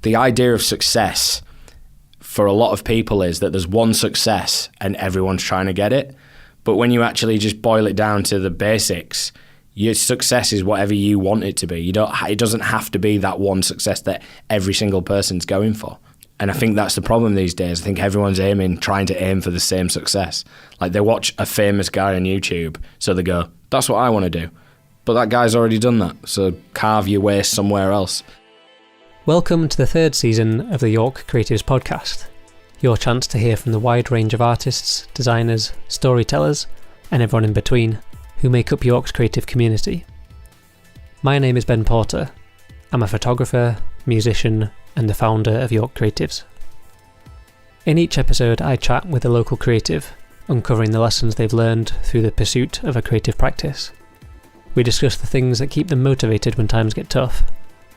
the idea of success for a lot of people is that there's one success and everyone's trying to get it. But when you actually just boil it down to the basics, your success is whatever you want it to be. It doesn't have to be that one success that every single person's going for. And I think that's the problem these days. I think everyone's trying to aim for the same success. Like they watch a famous guy on YouTube, so they go, that's what I want to do. But that guy's already done that, so carve your way somewhere else. Welcome to the third season of the York Creatives podcast, your chance to hear from the wide range of artists, designers, storytellers, and everyone in between who make up York's creative community. My name is Ben Porter. I'm a photographer, musician, and the founder of York Creatives. In each episode, I chat with a local creative, uncovering the lessons they've learned through the pursuit of a creative practice. We discuss the things that keep them motivated when times get tough,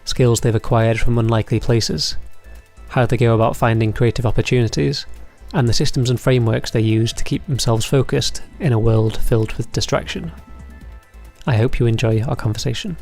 skills they've acquired from unlikely places, how they go about finding creative opportunities, and the systems and frameworks they use to keep themselves focused in a world filled with distraction. I hope you enjoy our conversation.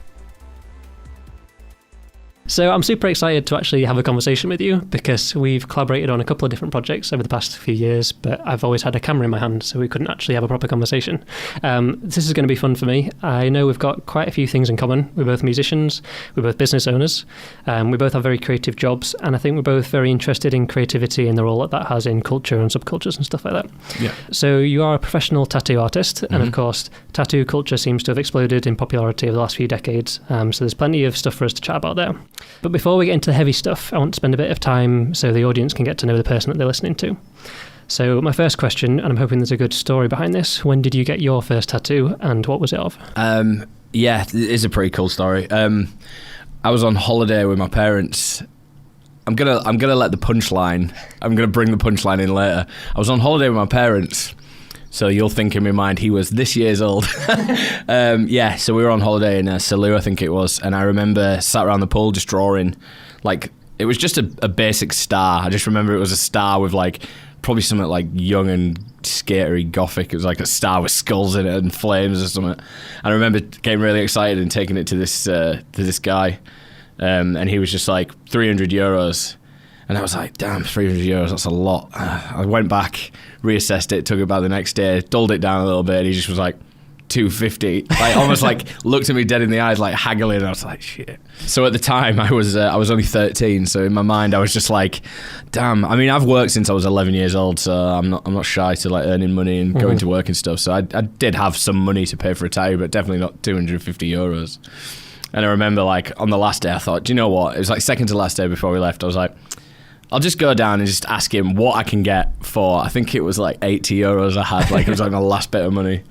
So I'm super excited to actually have a conversation with you because we've collaborated on a couple of different projects over the past few years, but I've always had a camera in my hand, so we couldn't actually have a proper conversation. This is going to be fun for me. I know we've got quite a few things in common. We're both musicians, we're both business owners, we both have very creative jobs, and I think we're both very interested in creativity and the role that has in culture and subcultures and stuff like that. Yeah. So you are a professional tattoo artist, and of course, tattoo culture seems to have exploded in popularity over the last few decades, so there's plenty of stuff for us to chat about there. But before we get into the heavy stuff, I want to spend a bit of time so the audience can get to know the person that they're listening to. So my first question, and I'm hoping there's a good story behind this, when did you get your first tattoo and what was it of? Yeah, it is a pretty cool story. I was on holiday with my parents. I'm gonna let the punchline, I'm gonna bring the punchline in later. I was on holiday with my parents. So you'll think in my mind he was this year's old. Yeah, so we were on holiday in Salou, I think it was, and I remember sat around the pool just drawing, like, it was just a basic star. I just remember it was a star with, like, probably something like young and skatery gothic. It was like a star with skulls in it and flames or something. And I remember getting really excited and taking it to this guy, and he was just like, €300. And I was like, damn, €300, that's a lot. I went back, reassessed it, took it back the next day, dulled it down a little bit, and he just was like, $250. Like, almost like looked at me dead in the eyes, like haggling. I was like, shit. So at the time, I was only 13, so in my mind, I was just like, damn. I mean, I've worked since I was 11 years old, so I'm not shy to like earning money and going to work and stuff. So I did have some money to pay for a tattoo, but definitely not €250. And I remember, like, on the last day, I thought, do you know what? It was like second to last day before we left. I was like, I'll just go down and just ask him what I can get for, I think it was like €80 I had, like it was like my last bit of money.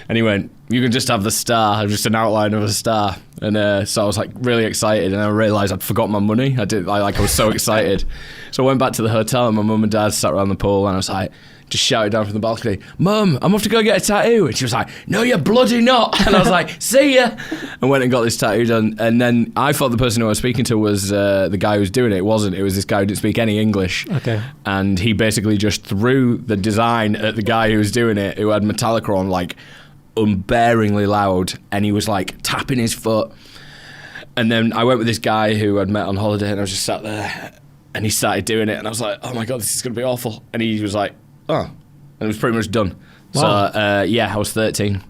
And he went, you can just have the star, just an outline of a star. And so I was like really excited, and I realised I'd forgotten my money. I was so excited. So I went back to the hotel, and my mum and dad sat around the pool, and I was like, just shouted down from the balcony, Mum, I'm off to go get a tattoo. And she was like, no, you're bloody not. And I was like, see ya. And went and got this tattoo done. And then I thought the person who I was speaking to was the guy who was doing it. It wasn't. It was this guy who didn't speak any English. Okay. And he basically just threw the design at the guy who was doing it, who had Metallica on, like, unbearingly loud. And he was, like, tapping his foot. And then I went with this guy who I'd met on holiday, and I was just sat there. And he started doing it. And I was like, oh, my God, this is going to be awful. And he was like, oh, and it was pretty much done. Wow. So yeah, I was 13,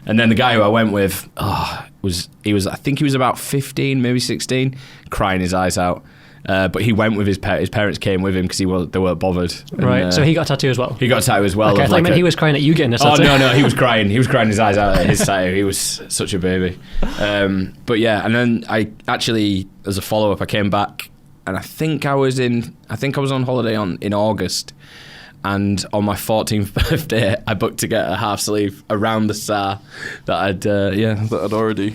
and then the guy who I went with, I think he was about 15, maybe 16, crying his eyes out. But he went with his parents came with him because they weren't bothered. Right. And, so he got a tattoo as well. He got a tattoo as well. Okay, I thought he was crying at you getting a tattoo. Oh no, he was crying. He was crying his eyes out at his tattoo. He was such a baby. But yeah, and then I actually, as a follow up, I came back, and I think I was on holiday in August. And on my 14th birthday, I booked to get a half sleeve around the star that I'd already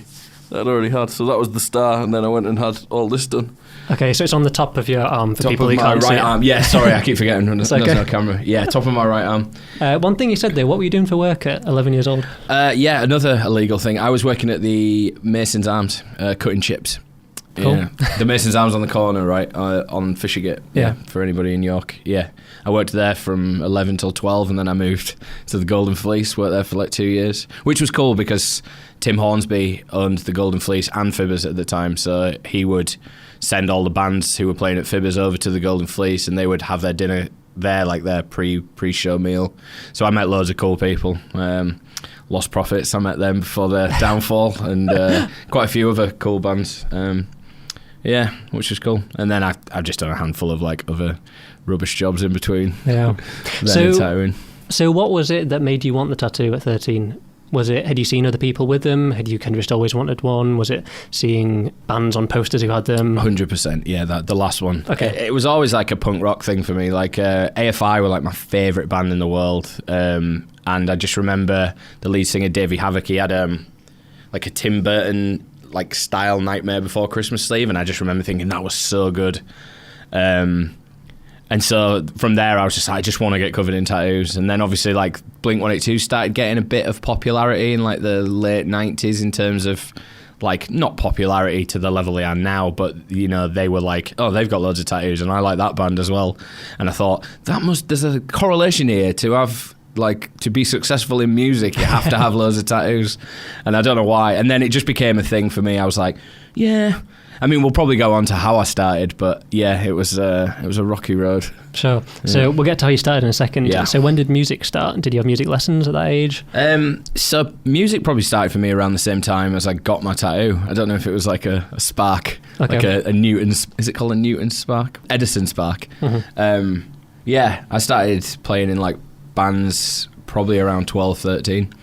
had. So that was the star, and then I went and had all this done. Okay, so it's on the top of your arm for top people who can't see. Top of my right arm. Yeah, sorry, I keep forgetting. There's no camera. Yeah, top of my right arm. One thing you said there, what were you doing for work at 11 years old? Yeah, another illegal thing. I was working at the Mason's Arms, cutting chips. Cool. Yeah. The Mason's Arms on the corner, right, on Fishergate. Yeah. For anybody in York. Yeah. I worked there from 11 till 12, and then I moved to the Golden Fleece, worked there for like 2 years, which was cool because Tim Hornsby owned the Golden Fleece and Fibbers at the time, so he would send all the bands who were playing at Fibbers over to the Golden Fleece, and they would have their dinner there, like their pre-show meal. So I met loads of cool people. Lost Prophets, I met them before their downfall, and quite a few other cool bands. Yeah, which was cool. And then I've just done a handful of like other rubbish jobs in between. Yeah. Tattooing. So what was it that made you want the tattoo at 13? Was it, had you seen other people with them? Had you kind of just always wanted one? Was it seeing bands on posters who had them? 100%, yeah, the last one. Okay. It was always like a punk rock thing for me. Like AFI were like my favourite band in the world. And I just remember the lead singer, Davey Havoc, he had like a Tim Burton like style Nightmare Before Christmas sleeve, and I just remember thinking that was so good. And so from there I was just like, I just want to get covered in tattoos. And then obviously like Blink-182 started getting a bit of popularity in like the late 90s in terms of like not popularity to the level they are now, but you know, they were like, oh, they've got loads of tattoos and I like that band as well. And I thought there's a correlation here to have like to be successful in music, you have to have loads of tattoos. And I don't know why. And then it just became a thing for me. I was like, yeah. I mean, we'll probably go on to how I started, but yeah, it was a rocky road. Sure. So we'll get to how you started in a second. Yeah. So when did music start? Did you have music lessons at that age? So music probably started for me around the same time as I got my tattoo. I don't know if it was like a spark, okay. Like a Newton's, is it called a Newton spark? Edison spark. Mm-hmm. Yeah, I started playing in like bands probably around 12, 13.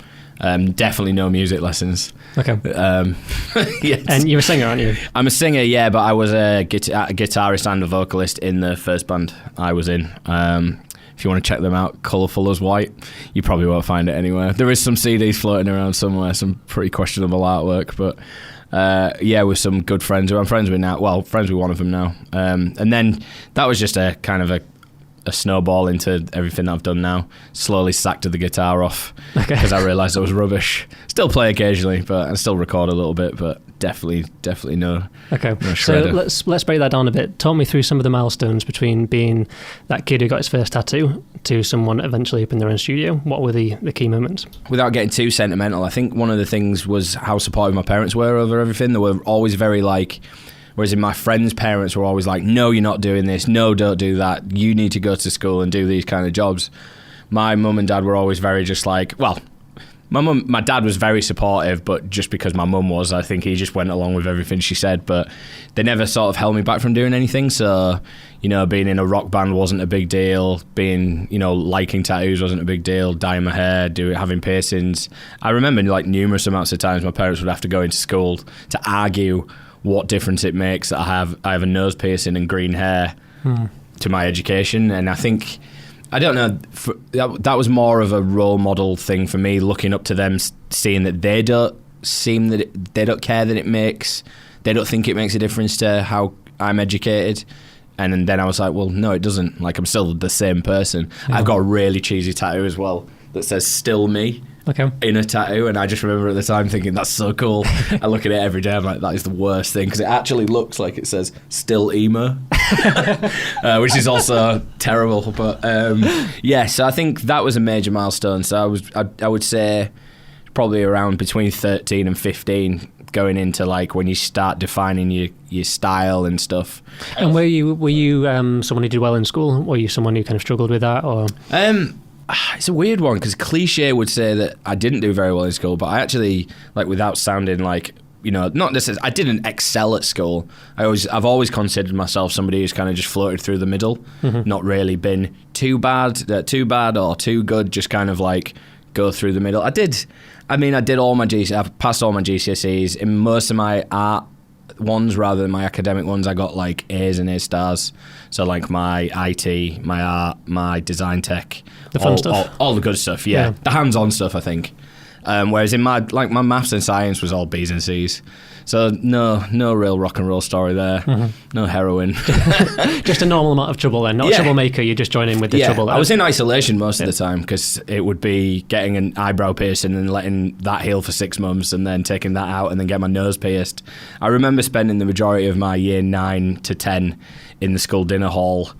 Definitely no music lessons. Okay. Yes. And you're a singer, aren't you? I'm a singer, yeah, but I was a guitarist and a vocalist in the first band I was in. If you want to check them out, Colourful as White, you probably won't find it anywhere. There is some CDs floating around somewhere, some pretty questionable artwork, but yeah, with some good friends who I'm friends with now. Well, friends with one of them now. And then that was just a kind of a snowball into everything that I've done now. Slowly sacked the guitar off because I realised I was rubbish. Still play occasionally, but I still record a little bit, but definitely no. Okay, no so let's break that down a bit. Talk me through some of the milestones between being that kid who got his first tattoo to someone eventually up in their own studio. What were the key moments? Without getting too sentimental, I think one of the things was how supportive my parents were over everything. They were always very like, whereas in my friends' parents were always like, no, you're not doing this. No, don't do that. You need to go to school and do these kind of jobs. My mum and dad were always very just like, well, my dad was very supportive, but just because my mum was, I think he just went along with everything she said. But they never sort of held me back from doing anything. So, you know, being in a rock band wasn't a big deal. Being, you know, liking tattoos wasn't a big deal. Dyeing my hair, having piercings. I remember like numerous amounts of times my parents would have to go into school to argue what difference it makes that I have a nose piercing and green hair to my education. And I think, I don't know, that was more of a role model thing for me, looking up to them, seeing that they don't care that it makes, they don't think it makes a difference to how I'm educated. And then I was like, well, no, it doesn't. Like, I'm still the same person. I've got a really cheesy tattoo as well that says "Still Me." Okay. In a tattoo, and I just remember at the time thinking that's so cool. I look at it every day, I'm like, that is the worst thing, because it actually looks like it says "Still Emo," which is also terrible. But yeah, so I think that was a major milestone. So I would say probably around between 13 and 15, going into like when you start defining your style and stuff. And were you someone who did well in school? Were you someone who kind of struggled with that, or? It's a weird one, because cliche would say that I didn't do very well in school, but I actually, like, without sounding like, you know, not necessarily, I didn't excel at school. I've always considered myself somebody who's kind of just floated through the middle, not really been too bad or too good, just kind of like go through the middle. I did all my I passed all my GCSEs. In most of my art ones rather than my academic ones, I got like A's and A stars. So like my IT, my art, my design tech, the fun stuff, all the good stuff. Yeah, the hands-on stuff, I think. Whereas in my maths and science was all B's and C's. So no real rock and roll story there. No heroin. Just a normal amount of trouble then. Not a troublemaker, you just join in with the trouble. I was in isolation most of the time because it would be getting an eyebrow piercing and letting that heal for 6 months and then taking that out and then get my nose pierced. I remember spending the majority of my year 9 to 10 in the school dinner hall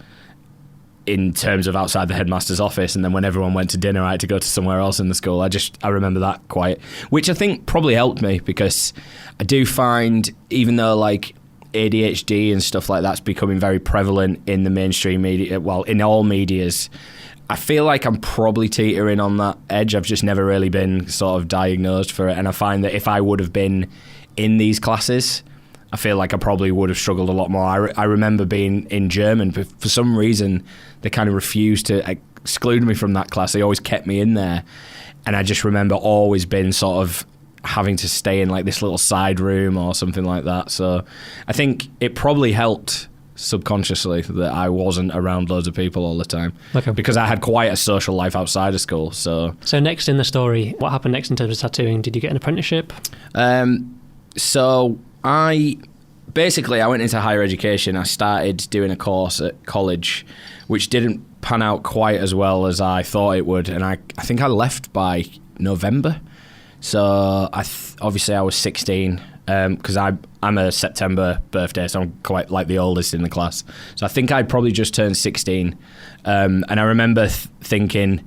in terms of outside the headmaster's office, and then when everyone went to dinner I had to go to somewhere else in the school. I remember that quite, which I think probably helped me, because I do find, even though like ADHD and stuff like that's becoming very prevalent in the mainstream media, well, in all medias, I feel like I'm probably teetering on that edge. I've just never really been sort of diagnosed for it, and I find that if I would have been in these classes, I feel like I probably would have struggled a lot more. I remember being in German, but for some reason they kind of refused to exclude me from that class. They always kept me in there, and I just remember always been sort of having to stay in like this little side room or something like that. So I think it probably helped subconsciously that I wasn't around loads of people all the time, because I had quite a social life outside of school. So next in the story, what happened next in terms of tattooing? Did you get an apprenticeship? So I went into higher education. I started doing a course at college which didn't pan out quite as well as I thought it would, and I think I left by November. So obviously I was 16, because I'm a September birthday, so I'm quite like the oldest in the class. So I think I'd probably just turned 16, and I remember thinking,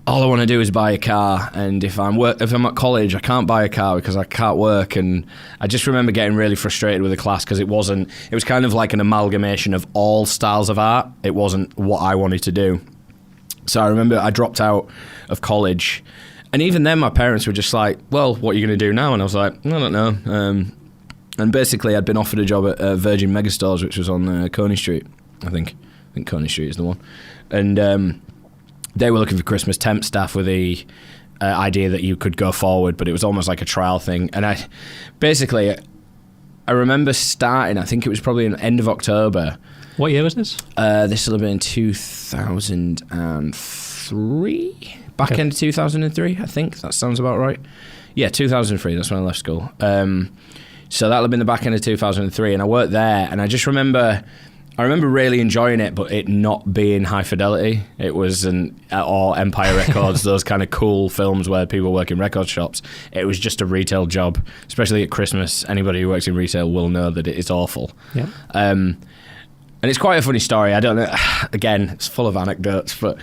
all I want to do is buy a car, and if I'm at college, I can't buy a car because I can't work. And I just remember getting really frustrated with the class, because it was kind of like an amalgamation of all styles of art. It wasn't what I wanted to do. So I remember I dropped out of college, and even then my parents were just like, well, what are you going to do now? And I was like, I don't know. And basically I'd been offered a job at Virgin Megastores, which was on Coney Street, I think Coney Street is the one. And they were looking for Christmas temp staff with the idea that you could go forward, but it was almost like a trial thing. And I remember starting, I think it was probably in the end of October. What year was this? This will have been 2003? Back end of 2003, I think. That sounds about right. Yeah, 2003, that's when I left school. So that'll have been the back end of 2003, and I worked there, and I remember really enjoying it, but it not being high fidelity. It was or Empire Records, those kind of cool films where people work in record shops. It was just a retail job, especially at Christmas. Anybody who works in retail will know that it is awful. Yeah. And it's quite a funny story. I don't know. Again, it's full of anecdotes, but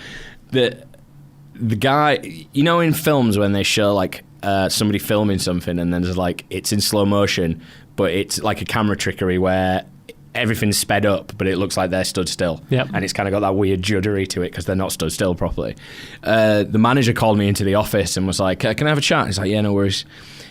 the guy, you know, in films when they show like somebody filming something and then there's like it's in slow motion, but it's like a camera trickery where everything's sped up, but it looks like they're stood still. Yep. And it's kind of got that weird juddery to it because they're not stood still properly. The manager called me into the office and was like, can I have a chat? He's like, yeah, no worries.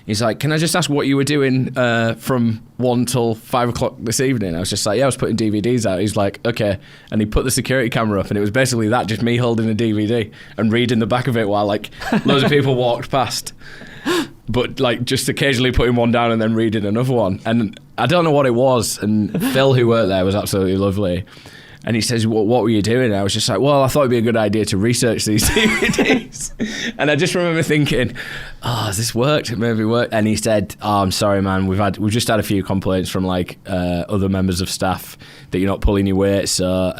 He's like, can I just ask what you were doing from 1 till 5 o'clock this evening? I was just like, yeah, I was putting DVDs out. He's like, okay. And he put the security camera up, and it was basically that, just me holding a DVD and reading the back of it while like loads of people walked past. But like just occasionally putting one down and then reading another one. And I don't know what it was. And Phil, who worked there, was absolutely lovely. And he says, what were you doing? And I was just like, well, I thought it'd be a good idea to research these DVDs. And I just remember thinking, has this worked? It maybe worked. And he said, I'm sorry, man. We've just had a few complaints from like other members of staff that you're not pulling your weight. So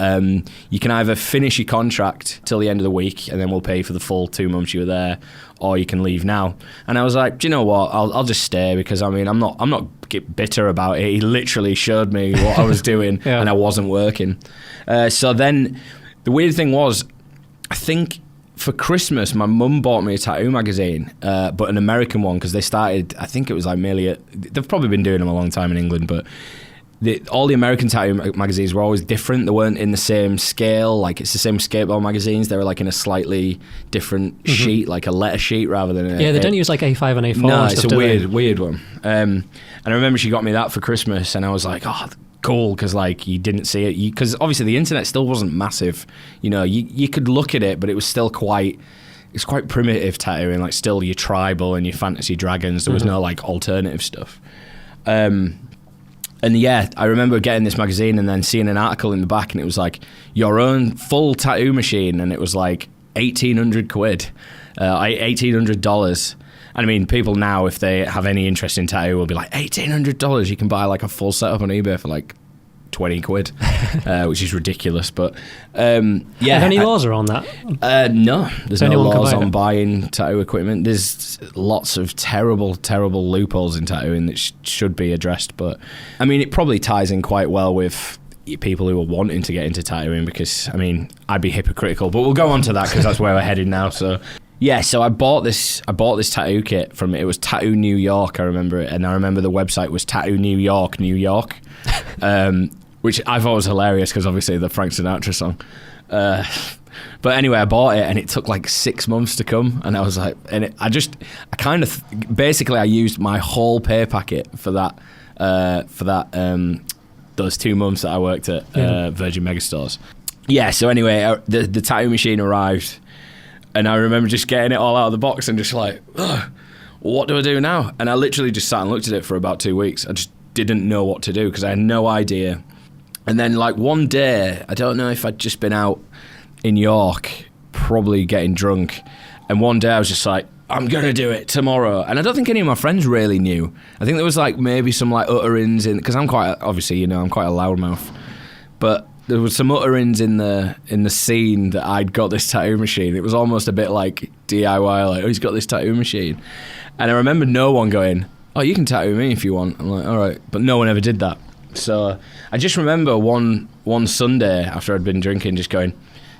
you can either finish your contract till the end of the week and then we'll pay for the full 2 months you were there, or you can leave now. And I was like, do you know what? I'll just stay, because I mean, I'm not bitter about it. He literally showed me what I was doing and I wasn't working. So then the weird thing was, I think for Christmas, my mum bought me a tattoo magazine, but an American one, because they started, I think it was like they've probably been doing them a long time in England, but all the American tattoo magazines were always different. They weren't in the same scale. Like, it's the same skateball magazines. They were like in a slightly different sheet, like a letter sheet rather than they don't use like A5 and A4. No, it's a weird one. And I remember she got me that for Christmas, and I was like, oh, cool, because like you didn't see it, because obviously the internet still wasn't massive. You know, you could look at it, but it was still quite primitive tattooing, like still your tribal and your fantasy dragons. There was no like alternative stuff. And yeah, I remember getting this magazine and then seeing an article in the back, and it was like, your own full tattoo machine, and it was like 1,800 quid, $1,800. And I mean, people now, if they have any interest in tattoo, will be like, $1,800. You can buy like a full setup on eBay for like 20 quid, which is ridiculous. But Are there any laws around that? No, there's So no anyone can laws buy on it? buying tattoo equipment. There's lots of terrible loopholes in tattooing that should be addressed. But I mean, it probably ties in quite well with people who are wanting to get into tattooing, because I mean, I'd be hypocritical, but we'll go on to that because that's where we're headed now. So yeah, so I bought this tattoo kit from, it was Tattoo New York, I remember it, and I remember the website was Tattoo New York, which I thought was hilarious because obviously the Frank Sinatra song. But anyway, I bought it and it took like 6 months to come, and I was like, basically I used my whole pay packet for that those 2 months that I worked at Virgin Megastores. Yeah, so anyway, the tattoo machine arrived, and I remember just getting it all out of the box and just like, what do I do now? And I literally just sat and looked at it for about 2 weeks. I just didn't know what to do because I had no idea. And then like one day, I don't know if I'd just been out in York, probably getting drunk, and one day I was just like, I'm going to do it tomorrow. And I don't think any of my friends really knew. I think there was like maybe some like utterings in, because I'm quite, obviously, you know, I'm quite a loudmouth, but there was some utterings in the scene that I'd got this tattoo machine. It was almost a bit like DIY, like, oh, he's got this tattoo machine. And I remember no one going, oh, you can tattoo me if you want. I'm like, all right. But no one ever did that. So I just remember one Sunday after I'd been drinking just going,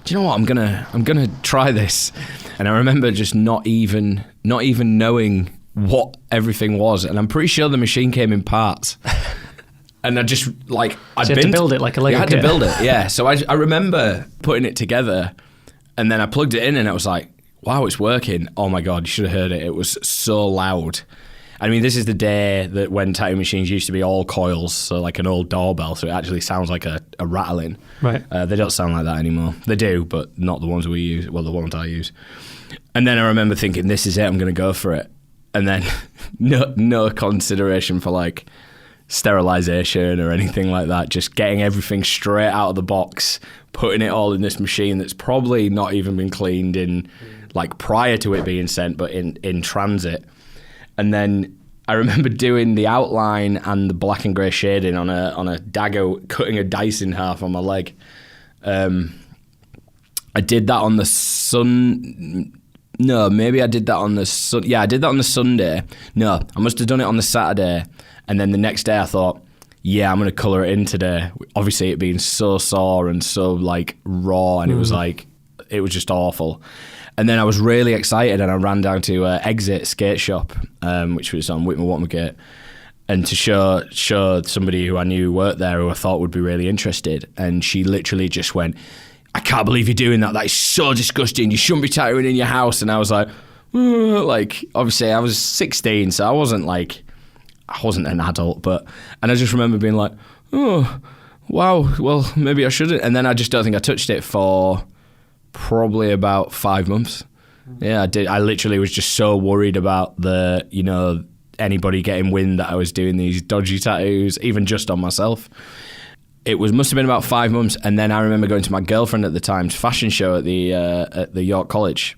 do you know what, I'm gonna try this. And I remember just not even knowing what everything was. And I'm pretty sure the machine came in parts. And I just, like, So you had to build it like a Lego kit. kit. I had to build it, yeah. So I remember putting it together, and then I plugged it in, and it was like, wow, it's working. Oh my God, you should have heard it. It was so loud. I mean, this is the day that when tattoo machines used to be all coils, so like an old doorbell, so it actually sounds like a rattling. Right. They don't sound like that anymore. They do, but not the ones we use. Well, the ones I use. And then I remember thinking, this is it, I'm going to go for it. And then no consideration for like sterilization or anything like that, just getting everything straight out of the box, putting it all in this machine that's probably not even been cleaned in, like prior to it being sent, but in transit. And then I remember doing the outline and the black and grey shading on a dagger, cutting a dice in half on my leg. I did that on the No, maybe I did that on the Yeah, I did that on the Sunday. No, I must have done it on the Saturday. And then the next day I thought, yeah, I'm going to colour it in today. Obviously it being so sore and so like raw, and it was just awful. And then I was really excited, and I ran down to Exit Skate Shop, which was on Whitmer Watmagate, and to show somebody who I knew worked there, who I thought would be really interested. And she literally just went, I can't believe you're doing that. That is so disgusting. You shouldn't be tattooing in your house. And I was like, obviously I was 16, so I wasn't an adult, and I just remember being like, oh, wow, well, maybe I shouldn't. And then I just don't think I touched it for probably about 5 months. Yeah, I did. I literally was just so worried about anybody getting wind that I was doing these dodgy tattoos, even just on myself. It must have been about 5 months, and then I remember going to my girlfriend at the time's fashion show at the York College.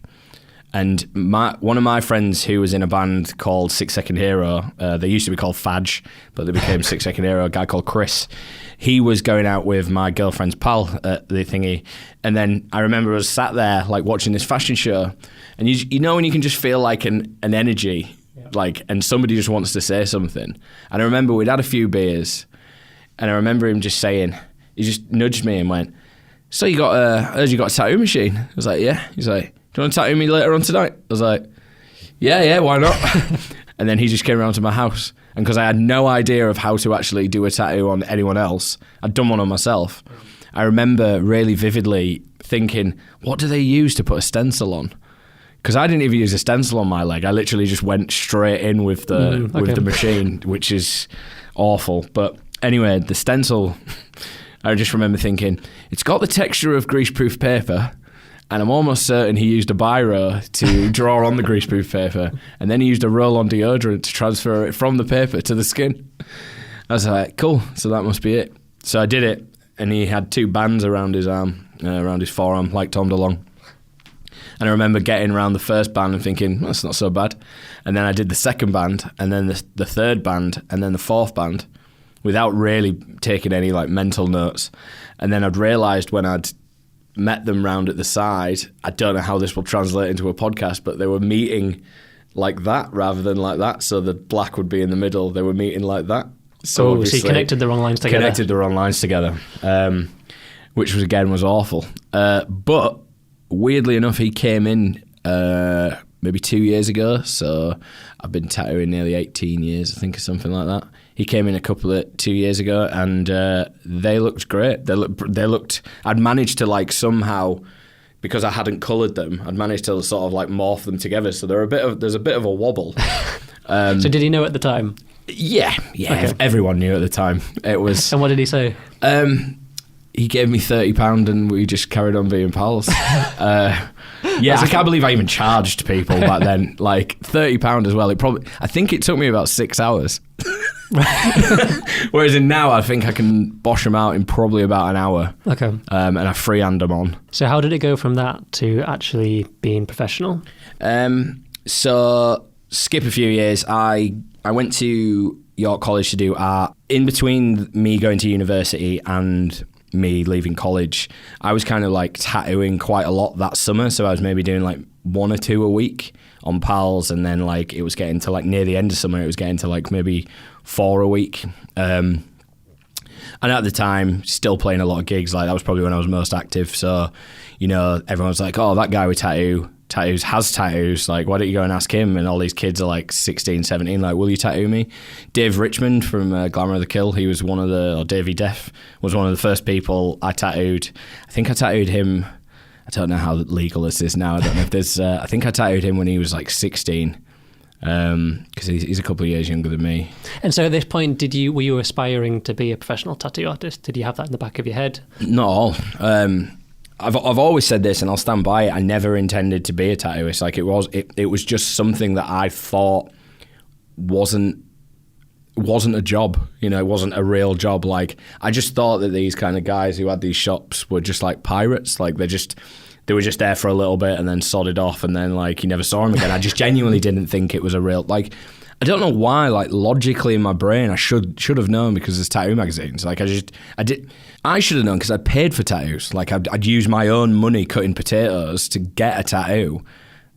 And one of my friends who was in a band called 6 Second Hero, they used to be called Fadge, but they became 6 Second Hero, a guy called Chris. He was going out with my girlfriend's pal at the thingy. And then I remember us sat there like watching this fashion show. And you know when you can just feel like an energy, and somebody just wants to say something. And I remember we'd had a few beers, and I remember him just saying, he just nudged me and went, so I heard you got a tattoo machine. I was like, yeah. He's like, do you want to tattoo me later on tonight? I was like, yeah, why not? And then he just came around to my house. And because I had no idea of how to actually do a tattoo on anyone else, I'd done one on myself. I remember really vividly thinking, what do they use to put a stencil on? Because I didn't even use a stencil on my leg. I literally just went straight in with the machine, which is awful. But anyway, the stencil, I just remember thinking, it's got the texture of greaseproof paper. And I'm almost certain he used a biro to draw on the greaseproof paper, and then he used a roll-on deodorant to transfer it from the paper to the skin. I was like, cool, so that must be it. So I did it, and he had 2 bands around his arm, around his forearm, like Tom DeLonge. And I remember getting around the first band and thinking, that's not so bad. And then I did the second band, and then the third band, and then the fourth band, without really taking any like mental notes. And then I'd realised when I'd met them round at the side, I don't know how this will translate into a podcast, but they were meeting like that rather than like that. So the black would be in the middle. They were meeting like that. So you connected the wrong lines together. Connected the wrong lines together, which was awful. But weirdly enough, he came in maybe 2 years ago. So I've been tattooing nearly 18 years, I think, or something like that. He came in 2 years ago, and they looked great. They looked. I'd managed to like somehow, because I hadn't coloured them, I'd managed to sort of like morph them together. So there's a bit of a wobble. So did he know at the time? Yeah. Okay. Everyone knew at the time. It was. And what did he say? He gave me £30 and we just carried on being pals. I can't believe I even charged people back then. Like £30 as well. I think it took me about 6 hours. Whereas now I think I can bosh them out in probably about an hour. Okay. And I freehand them on. So how did it go from that to actually being professional? So skip a few years. I went to York College to do art. In between me going to university and me leaving college, I was kind of like tattooing quite a lot that summer. So I was maybe doing like 1 or 2 a week on pals, and then like it was getting to like near the end of summer, it was getting to like maybe 4 a week. And at the time, still playing a lot of gigs. Like that was probably when I was most active. So, you know, everyone's like, oh, that guy with tattoos has tattoos, like why don't you go and ask him? And all these kids are like 16, 17, like, will you tattoo me? Dave Richmond from Glamour of the Kill, he was Davey Deff was one of the first people I tattooed. I think I tattooed him, I don't know how legal this is now, I don't know if there's I think I tattooed him when he was like 16, because he's a couple of years younger than me. And so at this point, were you aspiring to be a professional tattoo artist? Did you have that in the back of your head? Not all. I've always said this, and I'll stand by it. I never intended to be a tattooist. Like it was just something that I thought wasn't a job. You know, it wasn't a real job. Like I just thought that these kind of guys who had these shops were just like pirates. Like they were just there for a little bit and then sodded off, and then like you never saw them again. I just genuinely didn't think it was a real, like, I don't know why, like logically in my brain I should have known, because there's tattoo magazines. Like I should have known because I paid for tattoos. Like I'd use my own money cutting potatoes to get a tattoo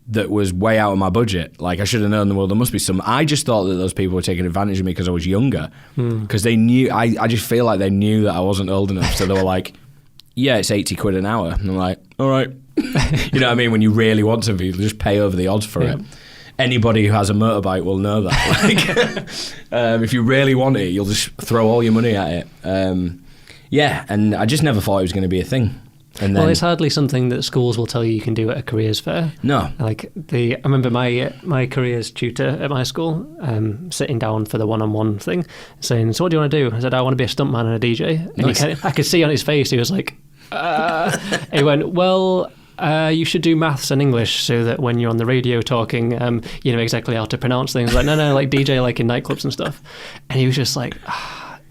that was way out of my budget. Like I should have known, well, there must be some. I just thought that those people were taking advantage of me because I was younger, because they knew, I just feel like they knew that I wasn't old enough. So they were like, yeah, it's 80 quid an hour. And I'm like, all right. You know what I mean? When you really want something, you just pay over the odds for it. Anybody who has a motorbike will know that. Like, if you really want it, you'll just throw all your money at it. And I just never thought it was going to be a thing. And then, well, it's hardly something that schools will tell you can do at a careers fair. No. Like I remember my careers tutor at my school sitting down for the one-on-one thing, saying, "So what do you want to do?" I said, "I want to be a stuntman and a DJ." And nice. I could see on his face, he was like, he went, "Well, you should do maths and English so that when you're on the radio talking, you know exactly how to pronounce things." Like, no, like DJ like in nightclubs and stuff. And he was just like,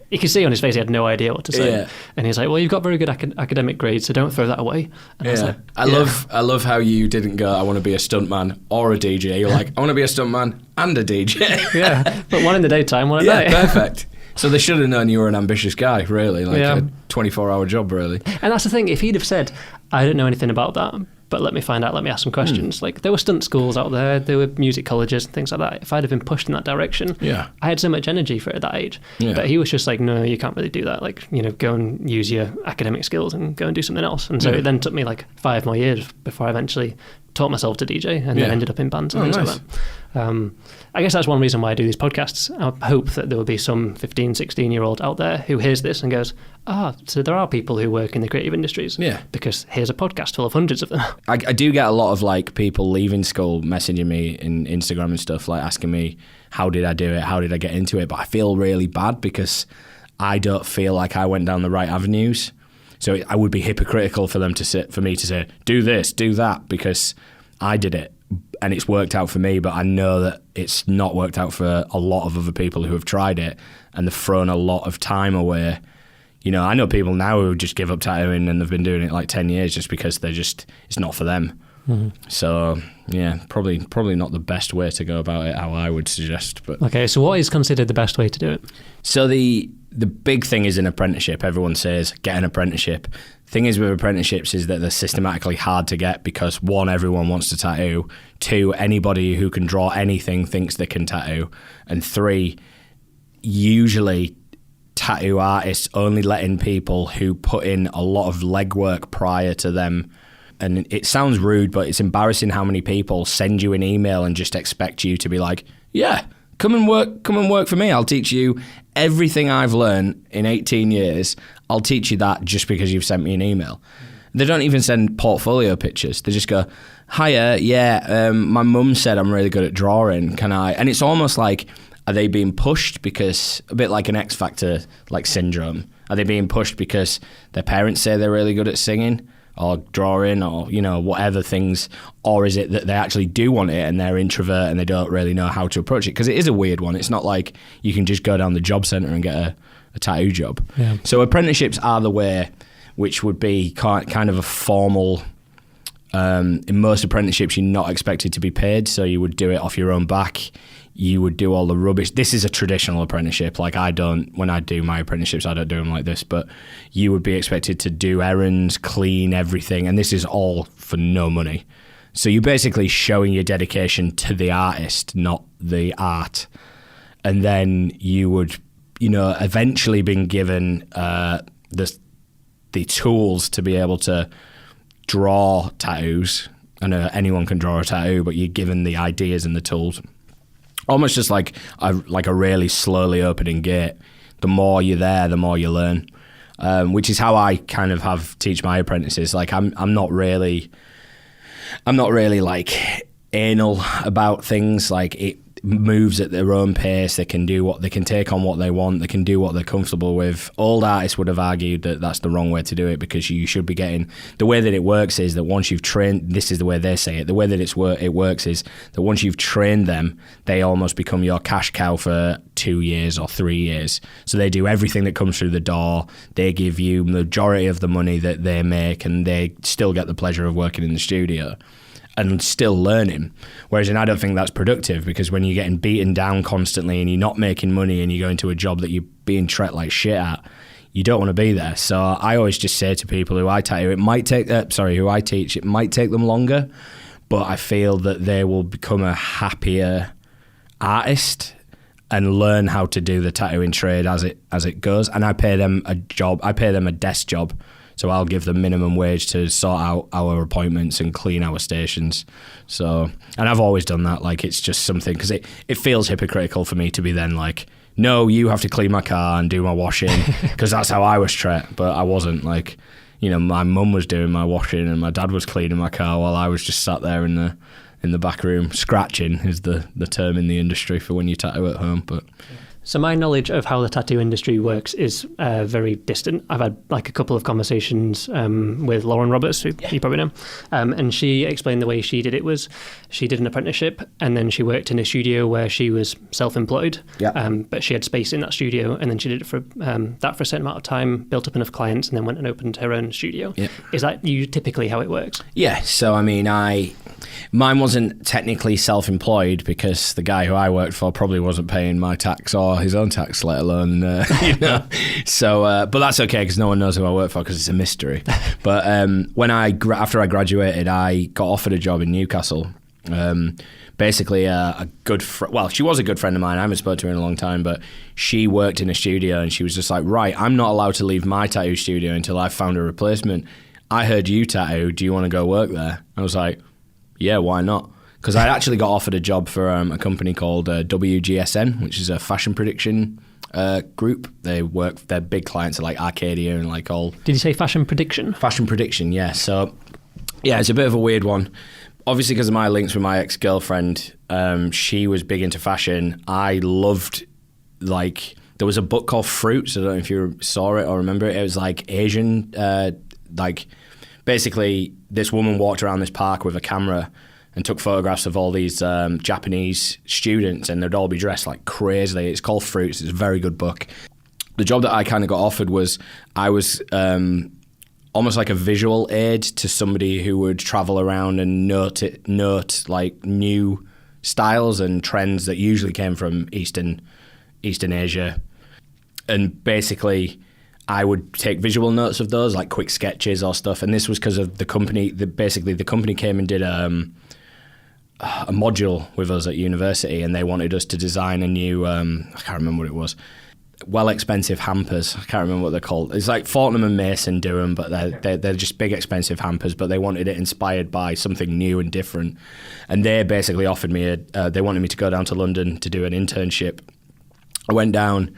you could see on his face he had no idea what to say. Yeah. And he's like, "Well, you've got very good academic grades, so don't throw that away." And I was like, I love how you didn't go, "I want to be a stuntman or a DJ." You're like, "I want to be a stuntman and a DJ." Yeah, but one in the daytime, one at night. Yeah, perfect. So they should have known you were an ambitious guy, really, like a 24-hour job, really. And that's the thing, if he'd have said, "I don't know anything about that, but let me find out, let me ask some questions." Like, there were stunt schools out there were music colleges and things like that. If I'd have been pushed in that direction, I had so much energy for it at that age. Yeah. But he was just like, "No, you can't really do that. Like, you know, go and use your academic skills and go and do something else." And so it then took me like 5 more years before I eventually taught myself to DJ and then ended up in bands and things like that. I guess that's one reason why I do these podcasts. I hope that there will be some 15, 16-year-old out there who hears this and goes, so there are people who work in the creative industries. Yeah. Because here's a podcast full of hundreds of them. I do get a lot of like people leaving school messaging me in Instagram and stuff, like asking me, how did I do it? How did I get into it? But I feel really bad because I don't feel like I went down the right avenues. So I would be hypocritical for me to say, do this, do that, because I did it and it's worked out for me, but I know that it's not worked out for a lot of other people who have tried it and they've thrown a lot of time away. You know, I know people now who just give up tattooing and they've been doing it like 10 years just because it's not for them. So yeah, probably not the best way to go about it, how I would suggest. But okay, so what is considered the best way to do it? So the big thing is an apprenticeship. Everyone says get an apprenticeship. Thing is with apprenticeships is that they're systematically hard to get because 1, everyone wants to tattoo. 2, anybody who can draw anything thinks they can tattoo. And 3, usually tattoo artists only let in people who put in a lot of legwork prior to them. And it sounds rude, but it's embarrassing how many people send you an email and just expect you to be like, yeah, come and work for me. I'll teach you everything I've learned in 18 years. I'll teach you that just because you've sent me an email. They don't even send portfolio pictures. They just go, hiya, my mum said I'm really good at drawing. Can I? And it's almost like, are they being pushed because, a bit like an X Factor like syndrome, are they being pushed because their parents say they're really good at singing or drawing or, whatever things, or is it that they actually do want it and they're introvert and they don't really know how to approach it? Because it is a weird one. It's not like you can just go down the job centre and get a tattoo job. Yeah. So apprenticeships are the way, which would be kind of a formal, in most apprenticeships you're not expected to be paid, so you would do it off your own back. You would do all the rubbish. This is a traditional apprenticeship. Like when I do my apprenticeships, I don't do them like this, but you would be expected to do errands, clean everything, and this is all for no money. So you're basically showing your dedication to the artist, not the art. And then you would, eventually been given the tools to be able to draw tattoos. I know anyone can draw a tattoo, but you're given the ideas and the tools. Almost just like a really slowly opening gate. The more you're there, the more you learn, which is how I kind of teach my apprentices. Like I'm not really like anal about things. Like it moves at their own pace. They can take on what they want. They can do what they're comfortable with. Old artists would have argued that that's the wrong way to do it because you should be getting, the way that it works is that once you've trained, this is the way they say it, the way that it works is that once you've trained them, they almost become your cash cow for 2 years or 3 years. So they do everything that comes through the door. They give you the majority of the money that they make and they still get the pleasure of working in the studio and still learning. Whereas I don't think that's productive, because when you're getting beaten down constantly and you're not making money and you go into a job that you're being treated like shit at, you don't want to be there. So I always just say to people who I tattoo, who I teach, it might take them longer, but I feel that they will become a happier artist and learn how to do the tattooing trade as it goes. And I pay them a desk job. So I'll give them minimum wage to sort out our appointments and clean our stations. So, and I've always done that. Like, it's just something, because it feels hypocritical for me to be then like, no, you have to clean my car and do my washing, because that's how I was treated. But I wasn't. Like, my mum was doing my washing and my dad was cleaning my car while I was just sat there in the back room. Scratching is the term in the industry for when you tattoo at home. But so my knowledge of how the tattoo industry works is very distant. I've had like a couple of conversations with Lauren Roberts, who you probably know, and she explained the way she did it was she did an apprenticeship and then she worked in a studio where she was self-employed, but she had space in that studio, and then she did it for a certain amount of time, built up enough clients, and then went and opened her own studio. Yep. Is that typically how it works? Yeah, so I mean, mine wasn't technically self-employed because the guy who I worked for probably wasn't paying my tax or his own tax, let alone So, but that's okay because no one knows who I work for because it's a mystery. But after I graduated, I got offered a job in Newcastle. Basically, a good she was a good friend of mine. I haven't spoken to her in a long time, but she worked in a studio and she was just like, right, I'm not allowed to leave my tattoo studio until I've found a replacement. I heard you tattoo. Do you want to go work there? I was like, yeah, why not? Because I actually got offered a job for a company called WGSN, which is a fashion prediction group. Their big clients are like Arcadia and like all. Did you say fashion prediction? Fashion prediction, yeah. So, yeah, it's a bit of a weird one. Obviously, because of my links with my ex-girlfriend, she was big into fashion. I loved, like, there was a book called Fruits. I don't know if you saw it or remember it. It was like Asian, basically this woman walked around this park with a camera and took photographs of all these Japanese students, and they'd all be dressed like crazy. It's called Fruits. It's a very good book. The job that I kind of got offered was I was almost like a visual aid to somebody who would travel around and note like new styles and trends that usually came from Eastern Asia. And basically, I would take visual notes of those, like quick sketches or stuff. And this was because of the company. The company came and did a module with us at university, and they wanted us to design a new, I can't remember what it was, expensive hampers. I can't remember what they're called. It's like Fortnum and Mason do them, but they're just big expensive hampers, but they wanted it inspired by something new and different. And they basically offered me, they wanted me to go down to London to do an internship. I went down.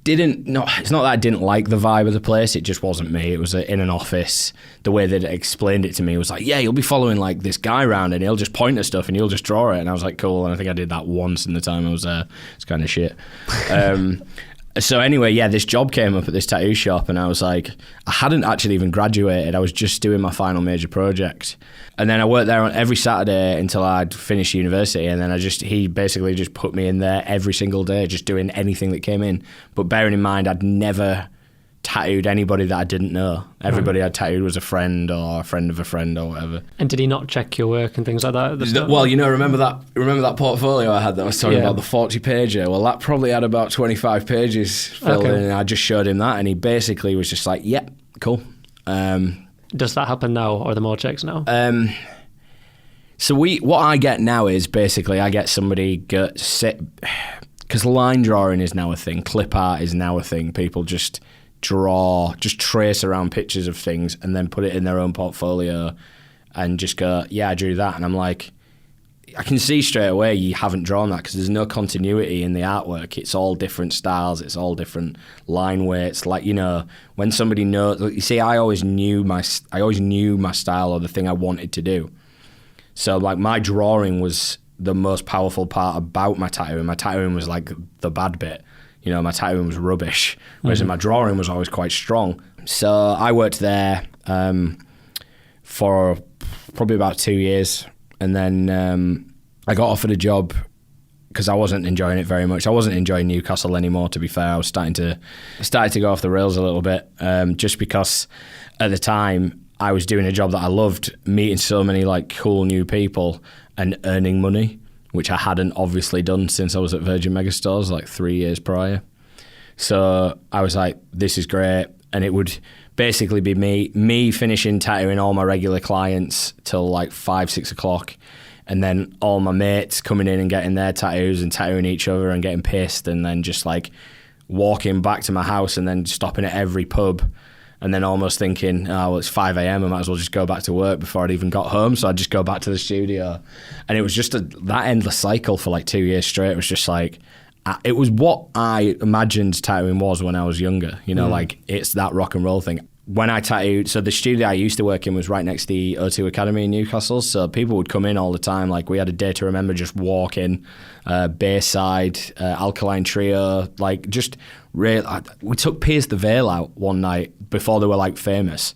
It's not that I didn't like the vibe of the place, it just wasn't me. It was in an office. The way that it explained it to me was like, yeah, you'll be following like this guy around and he'll just point at stuff and you'll just draw it. And I was like, cool. And I think I did that once in the time I was there. It's kind of shit. So anyway, yeah, this job came up at this tattoo shop, and I was like, I hadn't actually even graduated. I was just doing my final major project. And then I worked there on every Saturday until I'd finished university, and then he basically just put me in there every single day, just doing anything that came in. But bearing in mind, I'd never tattooed anybody that I didn't know. Everybody I'd tattooed was a friend or a friend of a friend or whatever. And did he not check your work and things like that at the start? Well, remember that portfolio I had that I was talking about, the 40-pager? Well, that probably had about 25 pages filled in, and I just showed him that, and he basically was just like, yep, cool. Does that happen now, or are there more checks now? So what I get now is basically I get somebody because line drawing is now a thing, clip art is now a thing. People just trace around pictures of things and then put it in their own portfolio and just go, yeah, I drew that. And I'm like, I can see straight away you haven't drawn that because there's no continuity in the artwork. It's all different styles. It's all different line weights. Like, when somebody knows, you see, I always knew my style or the thing I wanted to do. So like my drawing was the most powerful part about my tattooing. My tattooing was like the bad bit. My tattooing was rubbish, whereas my drawing was always quite strong. So I worked there for probably about 2 years, and then I got offered a job because I wasn't enjoying it very much. I wasn't enjoying Newcastle anymore, to be fair. I was starting to go off the rails a little bit, just because at the time I was doing a job that I loved, meeting so many like cool new people and earning money, which I hadn't obviously done since I was at Virgin Megastores like 3 years prior. So I was like, this is great. And it would basically be me finishing tattooing all my regular clients till like 5-6 o'clock, and then all my mates coming in and getting their tattoos and tattooing each other and getting pissed, and then just like walking back to my house and then stopping at every pub and then almost thinking, oh, well, it's 5 a.m, I might as well just go back to work before I'd even got home. So I'd just go back to the studio. And it was just that endless cycle for like 2 years straight. It was just like, it was what I imagined tattooing was when I was younger. Like it's that rock and roll thing. When I tattooed, so the studio I used to work in was right next to the O2 Academy in Newcastle. So people would come in all the time. Like we had a day to remember, just walk in, Bayside, Alkaline Trio, like just really. We took Pierce the Veil out one night before they were like famous.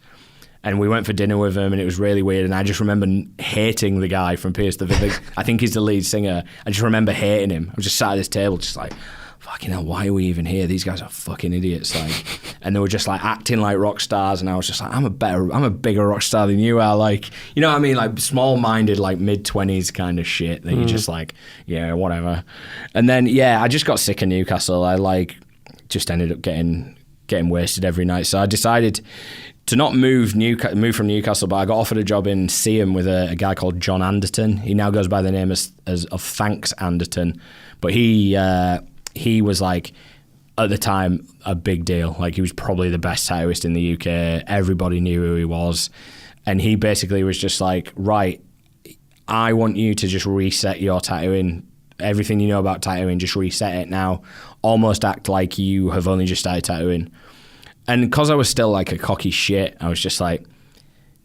And we went for dinner with him, and it was really weird. And I just remember hating the guy from Pierce the Veil. I think he's the lead singer. I just remember hating him. I was just sat at this table, just like, fucking hell, why are we even here? These guys are fucking idiots. Like, and they were just like acting like rock stars, and I was just like, I'm a bigger rock star than you are. Like, you know what I mean? Like small-minded, like mid-20s kind of shit that you're just like, yeah, whatever. And then, yeah, I just got sick of Newcastle. I like just ended up getting wasted every night. So I decided to not move from Newcastle, but I got offered a job in Seaham with a guy called John Anderton. He now goes by the name of Thanks Anderton, but he was like, at the time, a big deal. Like he was probably the best tattooist in the UK. Everybody knew who he was. And he basically was just like, right, I want you to just reset your tattooing. Everything you know about tattooing, just reset it now. Almost act like you have only just started tattooing. And because I was still like a cocky shit, I was just like,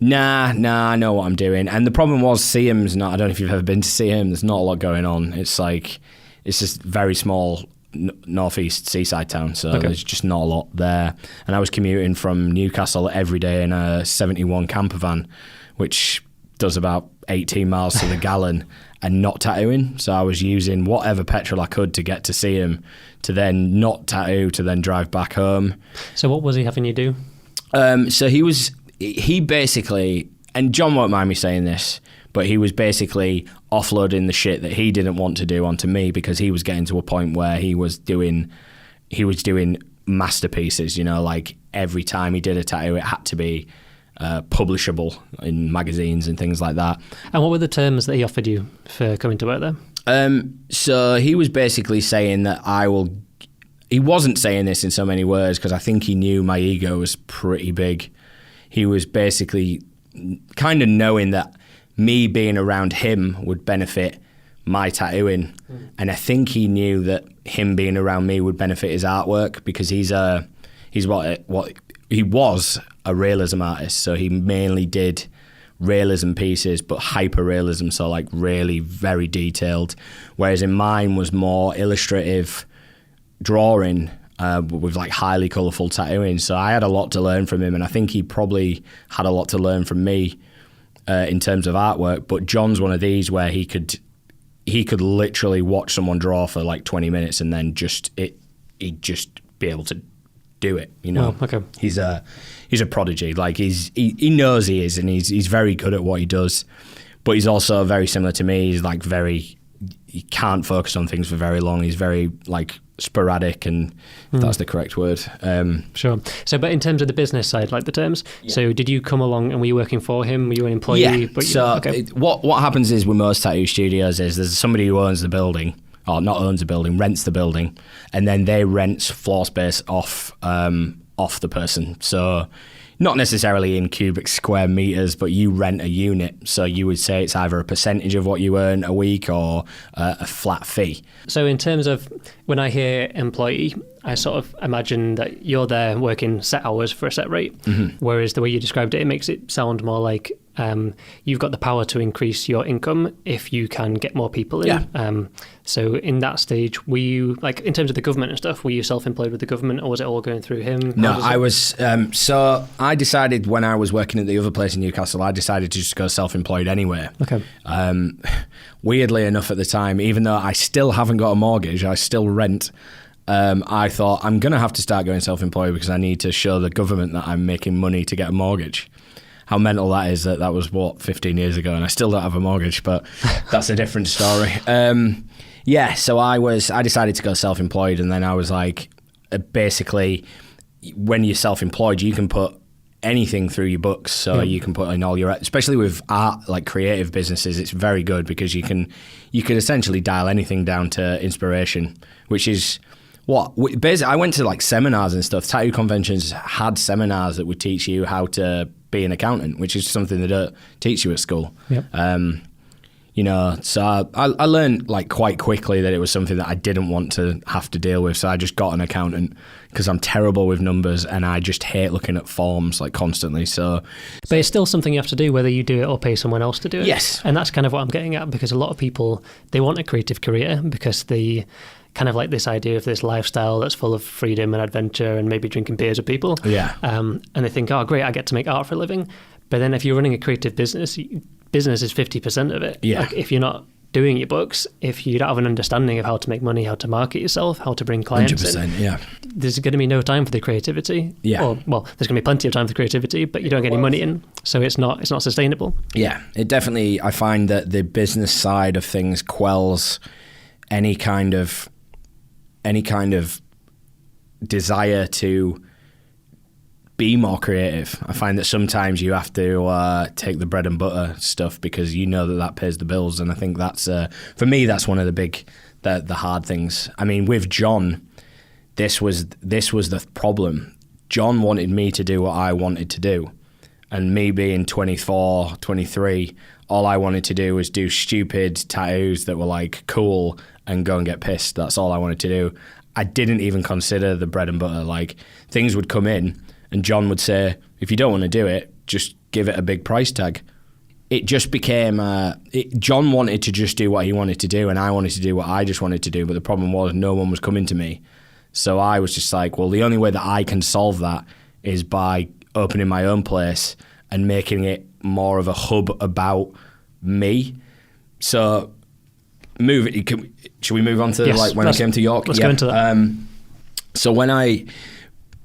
nah, I know what I'm doing. And the problem was Seaham's not, I don't know if you've ever been to Seaham, there's not a lot going on. It's like, it's just very small northeast seaside town, so there's just not a lot there. And I was commuting from Newcastle every day in a 71 camper van, which does about 18 miles to the gallon, and not tattooing. So I was using whatever petrol I could to get to see him, to then not tattoo, to then drive back home. So what was he having you do? So he was he basically, and John won't mind me saying this, but he was basically offloading the shit that he didn't want to do onto me because he was getting to a point where he was doing masterpieces, you know, like every time he did a tattoo, it had to be publishable in magazines and things like that. And what were the terms that he offered you for coming to work there? So he was basically saying that he wasn't saying this in so many words because I think he knew my ego was pretty big. He was basically kind of knowing that me being around him would benefit my tattooing. And I think he knew that him being around me would benefit his artwork because he was a realism artist. So he mainly did realism pieces, but hyper realism, so like really very detailed. Whereas in mine was more illustrative drawing with like highly colourful tattooing. So I had a lot to learn from him, and I think he probably had a lot to learn from me in terms of artwork. But John's one of these where he could literally watch someone draw for like 20 minutes and then he'd just be able to do it, you know. Oh, okay. He's a prodigy. Like he knows he is, and he's very good at what he does. But he's also very similar to me. He's like he can't focus on things for very long. He's very like sporadic, and if that's the correct word. Sure. So, but in terms of the business side, like the terms, so did you come along and were you working for him? Were you an employee? Yeah. What happens is with most tattoo studios is there's somebody who owns the building, or not owns the building, rents the building, and then they rent floor space off the person. So not necessarily in cubic square meters, but you rent a unit. So you would say it's either a percentage of what you earn a week or a flat fee. So in terms of when I hear employee, I sort of imagine that you're there working set hours for a set rate, whereas the way you described it, it makes it sound more like you've got the power to increase your income if you can get more people in. Yeah. So in that stage, were you, like in terms of the government and stuff, were you self-employed with the government, or was it all going through him? No, I was. So I decided when I was working at the other place in Newcastle, I decided to just go self-employed anyway. Okay. Weirdly enough at the time, even though I still haven't got a mortgage, I still rent. I thought I'm going to have to start going self-employed because I need to show the government that I'm making money to get a mortgage. How mental that is that was, 15 years ago, and I still don't have a mortgage, but that's a different story. So I decided to go self-employed, and then I was like, basically, when you're self-employed, you can put anything through your books, so you can put in all your, especially with art, like creative businesses, it's very good because you could essentially dial anything down to inspiration, which is basically, I went to like seminars and stuff. Tattoo conventions had seminars that would teach you how to be an accountant, which is something they don't teach you at school. Yep. So I learned like quite quickly that it was something that I didn't want to have to deal with. So I just got an accountant because I'm terrible with numbers and I just hate looking at forms like constantly. But it's still something you have to do, whether you do it or pay someone else to do it. Yes. And that's kind of what I'm getting at, because a lot of people, they want a creative career because they kind of like this idea of this lifestyle that's full of freedom and adventure and maybe drinking beers with people. Yeah. And they think, oh, great, I get to make art for a living. But then if you're running a creative business is 50% of it. Yeah. Like if you're not doing your books, if you don't have an understanding of how to make money, how to market yourself, how to bring clients 100%, in, yeah. There's going to be no time for the creativity. Yeah. There's going to be plenty of time for the creativity, but you don't get any money in, so it's not sustainable. Yeah, it definitely, I find that the business side of things quells any kind of desire to be more creative. I find that sometimes you have to take the bread and butter stuff because you know that pays the bills, and I think that's for me that's one of the hard things. I mean, with John, this was the problem. John wanted me to do what I wanted to do, and me being 24, 23, all I wanted to do was do stupid tattoos that were like cool and go and get pissed. That's all I wanted to do. I didn't even consider the bread and butter. Like, things would come in and John would say, if you don't want to do it, just give it a big price tag. It just became, John wanted to just do what he wanted to do and I wanted to do what I just wanted to do, but the problem was no one was coming to me. So I was just like, well, the only way that I can solve that is by opening my own place and making it more of a hub about me. So should we move on to when I came to York? Let's go into that. So when I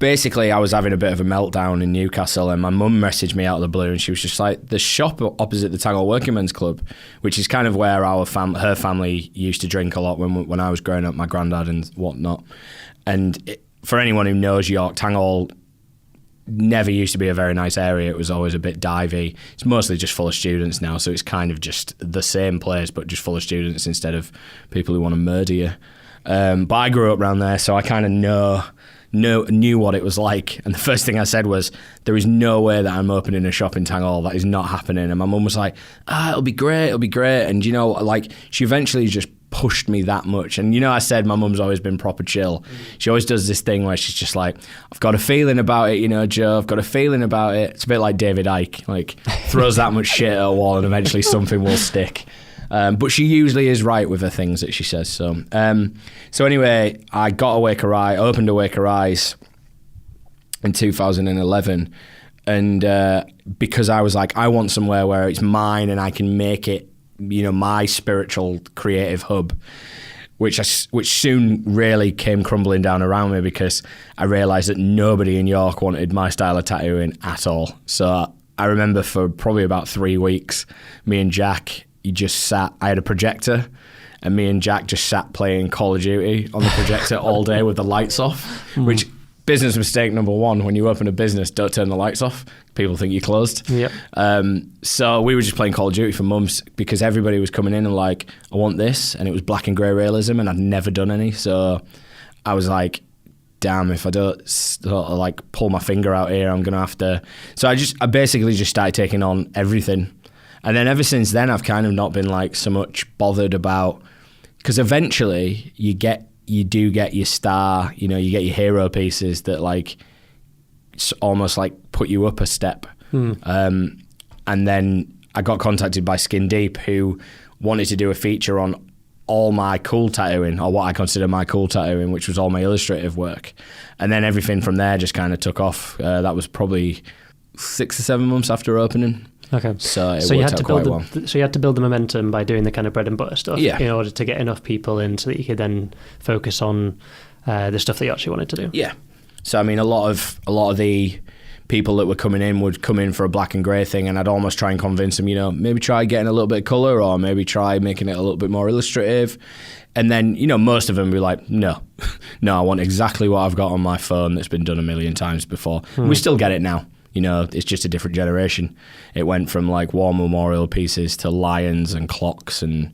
basically I was having a bit of a meltdown in Newcastle, and my mum messaged me out of the blue, and she was just like, the shop opposite the Tangall Working Men's Club, which is kind of where her family used to drink a lot when I was growing up, my granddad and whatnot. And for anyone who knows York, Tangall never used to be a very nice area. It was always a bit divey. It's mostly just full of students now, so it's kind of just the same place, but just full of students instead of people who want to murder you. But I grew up around there, so I kind of knew what it was like. And the first thing I said was, there is no way that I'm opening a shop in Tangall. That is not happening. And my mum was like, it'll be great. And like, she eventually just pushed me that much. And I said my mum's always been proper chill. She always does this thing where she's just like, I've got a feeling about it, Joe, I've got a feeling about it. It's a bit like David Icke, like throws that much shit at a wall and eventually something will stick. But she usually is right with her things that she says. So anyway, I opened Awaker Eyes in 2011. And because I was like, I want somewhere where it's mine and I can make it, my spiritual creative hub, which soon really came crumbling down around me, because I realised that nobody in York wanted my style of tattooing at all. So I remember for probably about 3 weeks, me and Jack, I had a projector, and me and Jack just sat playing Call of Duty on the projector all day with the lights off, which, business mistake number one, when you open a business, don't turn the lights off. People think you're closed. Yep. So we were just playing Call of Duty for months, because everybody was coming in and like, I want this, and it was black and grey realism, and I'd never done any. So I was like, damn, if I don't sort of like pull my finger out here, I'm going to have to. So I basically just started taking on everything. And then ever since then, I've kind of not been like so much bothered about, because eventually you do get your star, you get your hero pieces that like almost like put you up a step. And then I got contacted by Skin Deep, who wanted to do a feature on all my cool tattooing, or what I consider my cool tattooing, which was all my illustrative work. And then everything from there just kind of took off. That was probably 6 or 7 months after opening. Okay. So you had to build So you had to build the momentum by doing the kind of bread and butter stuff, in order to get enough people in so that you could then focus on the stuff that you actually wanted to do. Yeah. So I mean, a lot of the people that were coming in would come in for a black and grey thing, and I'd almost try and convince them, maybe try getting a little bit of colour, or maybe try making it a little bit more illustrative. And then, most of them would be like, no, I want exactly what I've got on my phone that's been done a million times before. We still get it now. It's just a different generation. It went from like war memorial pieces to lions and clocks and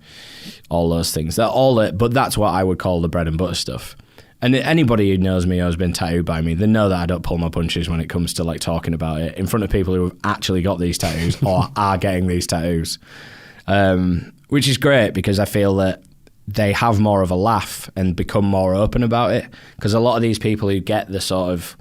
all those things. But that's what I would call the bread and butter stuff. And anybody who knows me or has been tattooed by me, they know that I don't pull my punches when it comes to like talking about it in front of people who have actually got these tattoos or are getting these tattoos, which is great, because I feel that they have more of a laugh and become more open about it. Because a lot of these people who get the sort of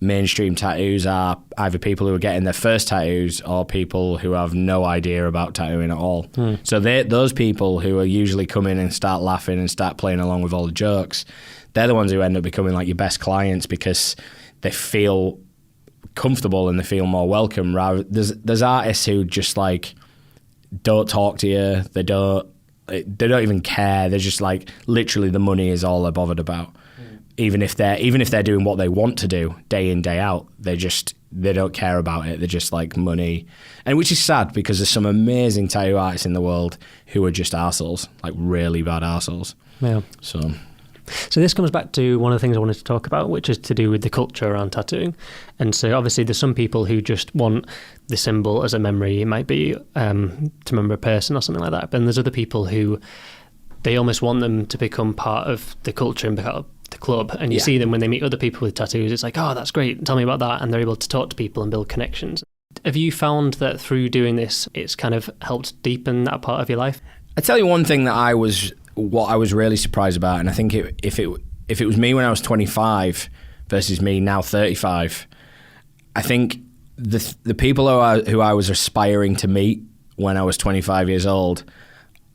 mainstream tattoos are either people who are getting their first tattoos or people who have no idea about tattooing at all. So those people who are usually come in and start laughing and start playing along with all the jokes, they're the ones who end up becoming like your best clients, because they feel comfortable and they feel more welcome. Rather, there's artists who just like don't talk to you, they don't even care. They're just like, literally the money is all they're bothered about. Even if they're doing what they want to do day in, day out, they don't care about it. They're just like money. And which is sad, because there's some amazing tattoo artists in the world who are just arseholes, like really bad arseholes. Yeah. So this comes back to one of the things I wanted to talk about, which is to do with the culture around tattooing. And so obviously there's some people who just want the symbol as a memory. It might be to remember a person or something like that. But then there's other people who, they almost want them to become part of the culture and become the club. And you see them when they meet other people with tattoos, it's like, oh, that's great, tell me about that. And they're able to talk to people and build connections. Have you found that through doing this, it's kind of helped deepen that part of your life? I tell you one thing that I was really surprised about, and I think if it was me when I was 25 versus me now 35, I think the people who I was aspiring to meet when I was 25 years old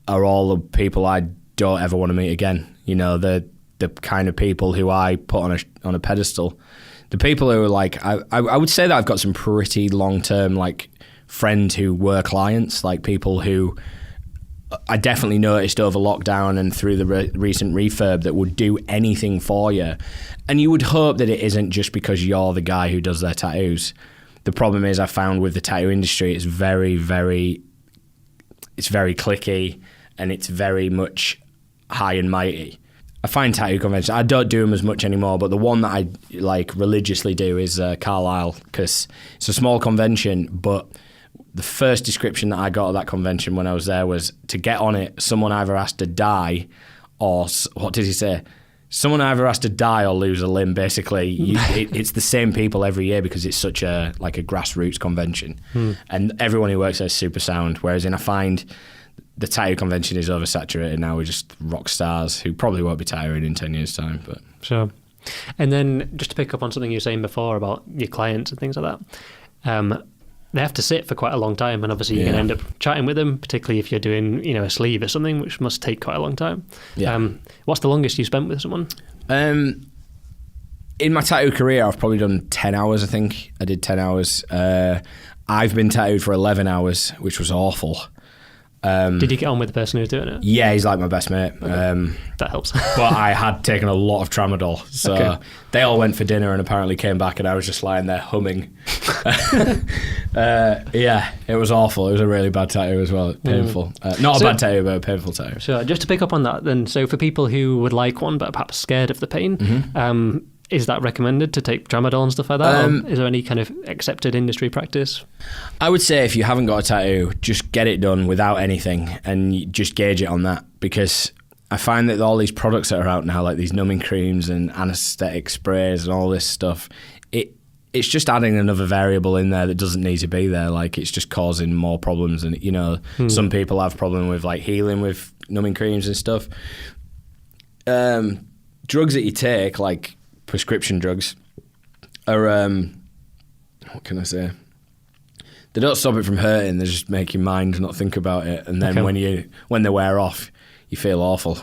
are all the people I don't ever want to meet again. The kind of people who I put on a pedestal. The people who are like, I would say that I've got some pretty long-term like friends who were clients, like people who I definitely noticed over lockdown and through the recent refurb that would do anything for you. And you would hope that it isn't just because you're the guy who does their tattoos. The problem is, I found with the tattoo industry, it's very cliquey, and it's very much high and mighty. I find tattoo conventions, I don't do them as much anymore, but the one that I like religiously do is Carlisle, because it's a small convention, but the first description that I got of that convention when I was there was to get on it, someone either has to die or, what did he say? Someone either has to die or lose a limb, basically. It's the same people every year because it's such a grassroots convention. And everyone who works there is super sound, whereas I find the tattoo convention is oversaturated now with just rock stars who probably won't be tattooing in 10 years' time. But Sure. And then just to pick up on something you were saying before about your clients and things like that, they have to sit for quite a long time, and obviously you're going to end up chatting with them, particularly if you're doing, a sleeve or something, which must take quite a long time. Yeah. What's the longest you spent with someone? In my tattoo career, I've probably done 10 hours, I think. I did 10 hours. I've been tattooed for 11 hours, which was awful. Did you get on with the person who was doing it? Yeah, he's like my best mate. Okay. That helps. But I had taken a lot of tramadol. So they all went for dinner and apparently came back and I was just lying there humming. Yeah, it was awful. It was a really bad tattoo as well. Painful. Not a bad tattoo, but a painful tattoo. Sure. Just to pick up on that then, so for people who would like one but perhaps scared of the pain, is that recommended to take tramadol and stuff like that? Or is there any kind of accepted industry practice? I would say if you haven't got a tattoo, just get it done without anything and you just gauge it on that, because I find that all these products that are out now, like these numbing creams and anaesthetic sprays and all this stuff, it's just adding another variable in there that doesn't need to be there. Like, it's just causing more problems. And, some people have problem with like healing with numbing creams and stuff. Drugs that you take, like prescription drugs, are what can I say? They don't stop it from hurting. They just make your mind not think about it, and then when they wear off, you feel awful.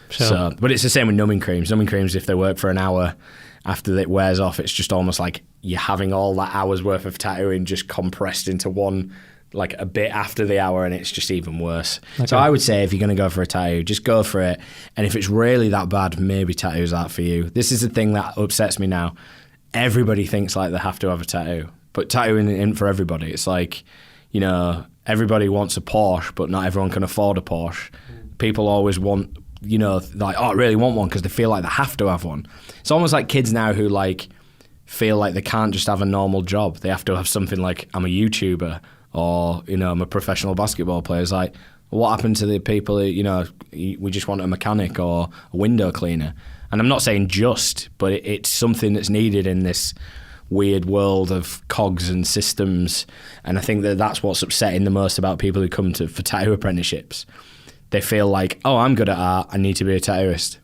Sure. So, but it's the same with numbing creams. Numbing creams, if they work for an hour, after it wears off, it's just almost like you're having all that hour's worth of tattooing just compressed into one, like a bit after the hour, and it's just even worse. Okay. So I would say if you're going to go for a tattoo, just go for it. And if it's really that bad, maybe tattoos aren't for you. This is the thing that upsets me now. Everybody thinks like they have to have a tattoo, but tattooing isn't for everybody. It's like, everybody wants a Porsche, but not everyone can afford a Porsche. People always want, like, I really want one because they feel like they have to have one. It's almost like kids now who like feel like they can't just have a normal job. They have to have something like, I'm a YouTuber, or, I'm a professional basketball player. It's like, what happened to the people who, we just want a mechanic or a window cleaner? And I'm not saying just, but it's something that's needed in this weird world of cogs and systems. And I think that's what's upsetting the most about people who come for tattoo apprenticeships. They feel like, oh, I'm good at art, I need to be a tattooist.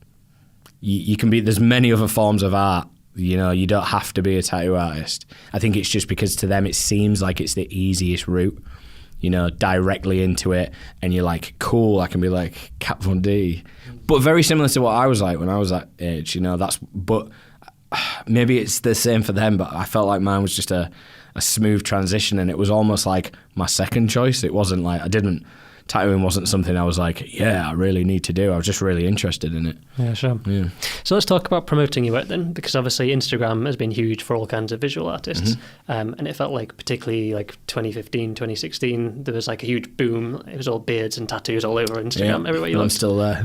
You can be, there's many other forms of art. You don't have to be a tattoo artist. I think it's just because to them it seems like it's the easiest route, directly into it. And you're like, cool, I can be like Kat Von D. But very similar to what I was like when I was that age, but maybe it's the same for them, but I felt like mine was just a smooth transition, and it was almost like my second choice. It wasn't like tattooing wasn't something I was like, yeah, I really need to do. I was just really interested in it. Yeah, sure. Yeah. So let's talk about promoting your work then, because obviously Instagram has been huge for all kinds of visual artists. And it felt like particularly like 2015, 2016, there was like a huge boom. It was all beards and tattoos all over Instagram, everywhere you looked. I'm still there.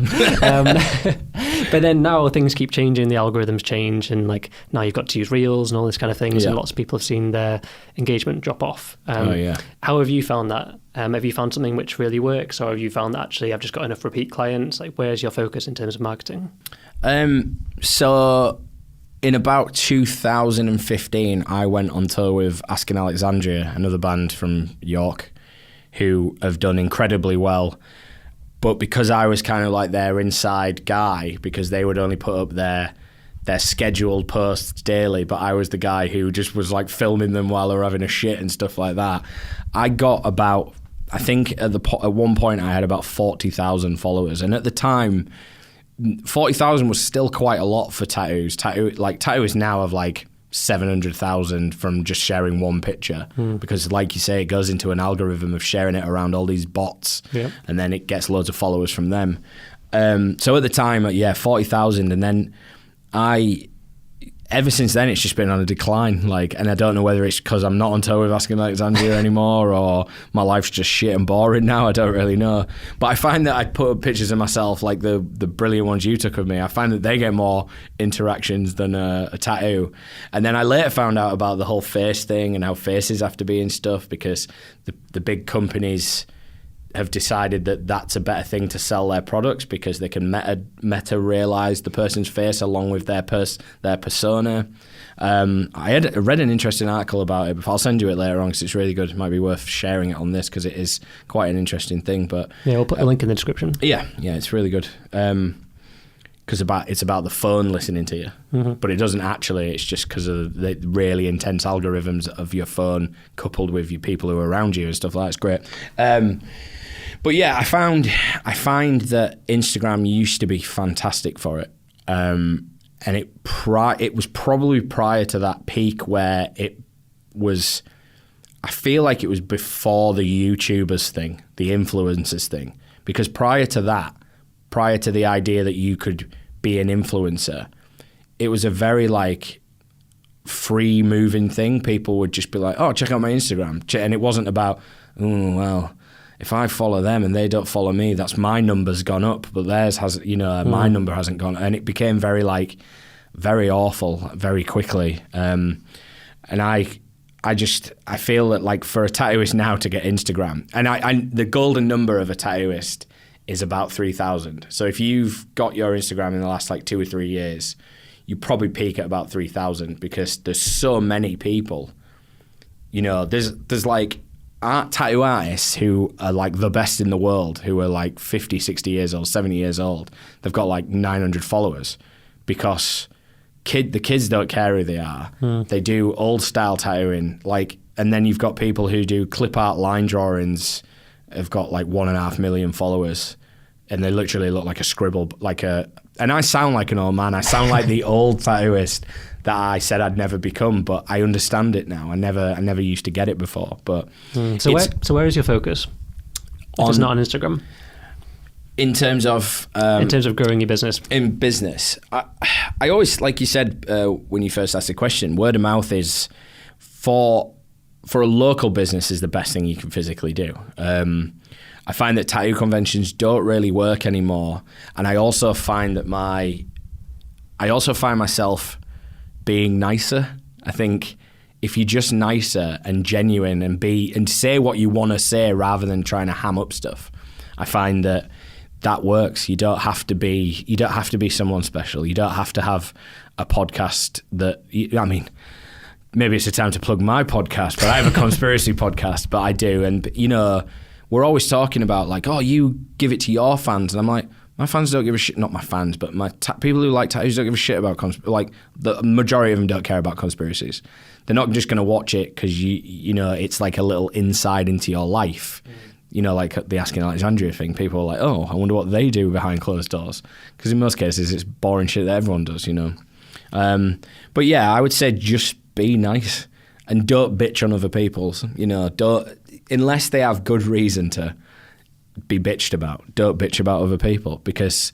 But then now things keep changing, the algorithms change, and like now you've got to use Reels and all this kind of things, and lots of people have seen their engagement drop off. How have you found that? Have you found something which really works, or have you found that actually I've just got enough repeat clients? Like, where's your focus in terms of marketing? So in about 2015, I went on tour with Asking Alexandria, another band from York, who have done incredibly well. But because I was kind of like their inside guy, because they would only put up their scheduled posts daily, but I was the guy who just was like filming them while they were having a shit and stuff like that. I got about, I think at one point I had about 40,000 followers, and at the time 40,000 was still quite a lot for tattoos. Tattoos now have like 700,000 from just sharing one picture, because like you say, it goes into an algorithm of sharing it around all these bots, and then it gets loads of followers from them. So at the time, 40,000, and then ever since then, it's just been on a decline. And I don't know whether it's because I'm not on tour with Asking Alexandria anymore, or my life's just shit and boring now. I don't really know. But I find that I put up pictures of myself, like the brilliant ones you took of me. I find that they get more interactions than a tattoo. And then I later found out about the whole face thing and how faces have to be and stuff, because the big companies have decided that that's a better thing to sell their products, because they can meta realize the person's face along with their persona. I had read an interesting article about it, but I'll send you it later on because it's really good. It might be worth sharing it on this because it is quite an interesting thing. But we'll put a link in the description. Yeah, it's really good. Because it's about the phone listening to you, but it doesn't actually. It's just because of the really intense algorithms of your phone coupled with your people who are around you and stuff like that. It's great. But yeah, I find that Instagram used to be fantastic for it, and it was probably prior to that peak where it was. I feel like it was before the YouTubers thing, the influencers thing, because prior to the idea that you could be an influencer, it was a very free moving thing. People would just be like, oh, check out my Instagram. And it wasn't about, oh, well, if I follow them and they don't follow me, that's my number's gone up, but theirs hasn't, my number hasn't gone. And it became very very awful very quickly. And I feel that for a tattooist now to get Instagram, and the golden number of a tattooist is about 3,000. So if you've got your Instagram in the last 2 or 3 years, you probably peak at about 3,000, because there's so many people. There's tattoo artists who are the best in the world, who are 50, 60 years old, 70 years old. They've got 900 followers because the kids don't care who they are. They do old style tattooing, and then you've got people who do clip art line drawings, have got 1.5 million followers, and they literally look like a scribble, and I sound like an old man. I sound like the old tattooist that I said I'd never become, but I understand it now. I never used to get it before. But so where is your focus? If it's not on Instagram. In terms of growing your business. In business, I always, like you said when you first asked the question, word of mouth is for a local business is the best thing you can physically do. I find that tattoo conventions don't really work anymore, and I also find myself being nicer. I think if you're just nicer and genuine and say what you want to say rather than trying to ham up stuff, I find that works. You don't have to be someone special. You don't have to have a podcast maybe it's a time to plug my podcast, but I have a conspiracy podcast, but I do. And, we're always talking about oh, you give it to your fans. And I'm like, my fans don't give a shit. Not my fans, but my people who like tattoos don't give a shit about the majority of them don't care about conspiracies. They're not just going to watch it because it's a little insight into your life. The Asking Alexandria thing. People are like, oh, I wonder what they do behind closed doors. Because in most cases, it's boring shit that everyone does, But yeah, I would say just be nice and don't bitch on other people's. Don't, unless they have good reason to be bitched about. Don't bitch about other people, because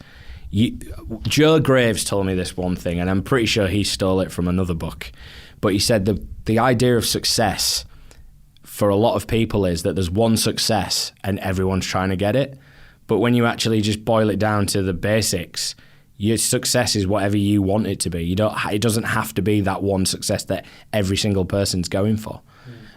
Joe Graves told me this one thing, and I'm pretty sure he stole it from another book. But he said the idea of success for a lot of people is that there's one success and everyone's trying to get it. But when you actually just boil it down to the basics, your success is whatever you want it to be. It doesn't have to be that one success that every single person's going for.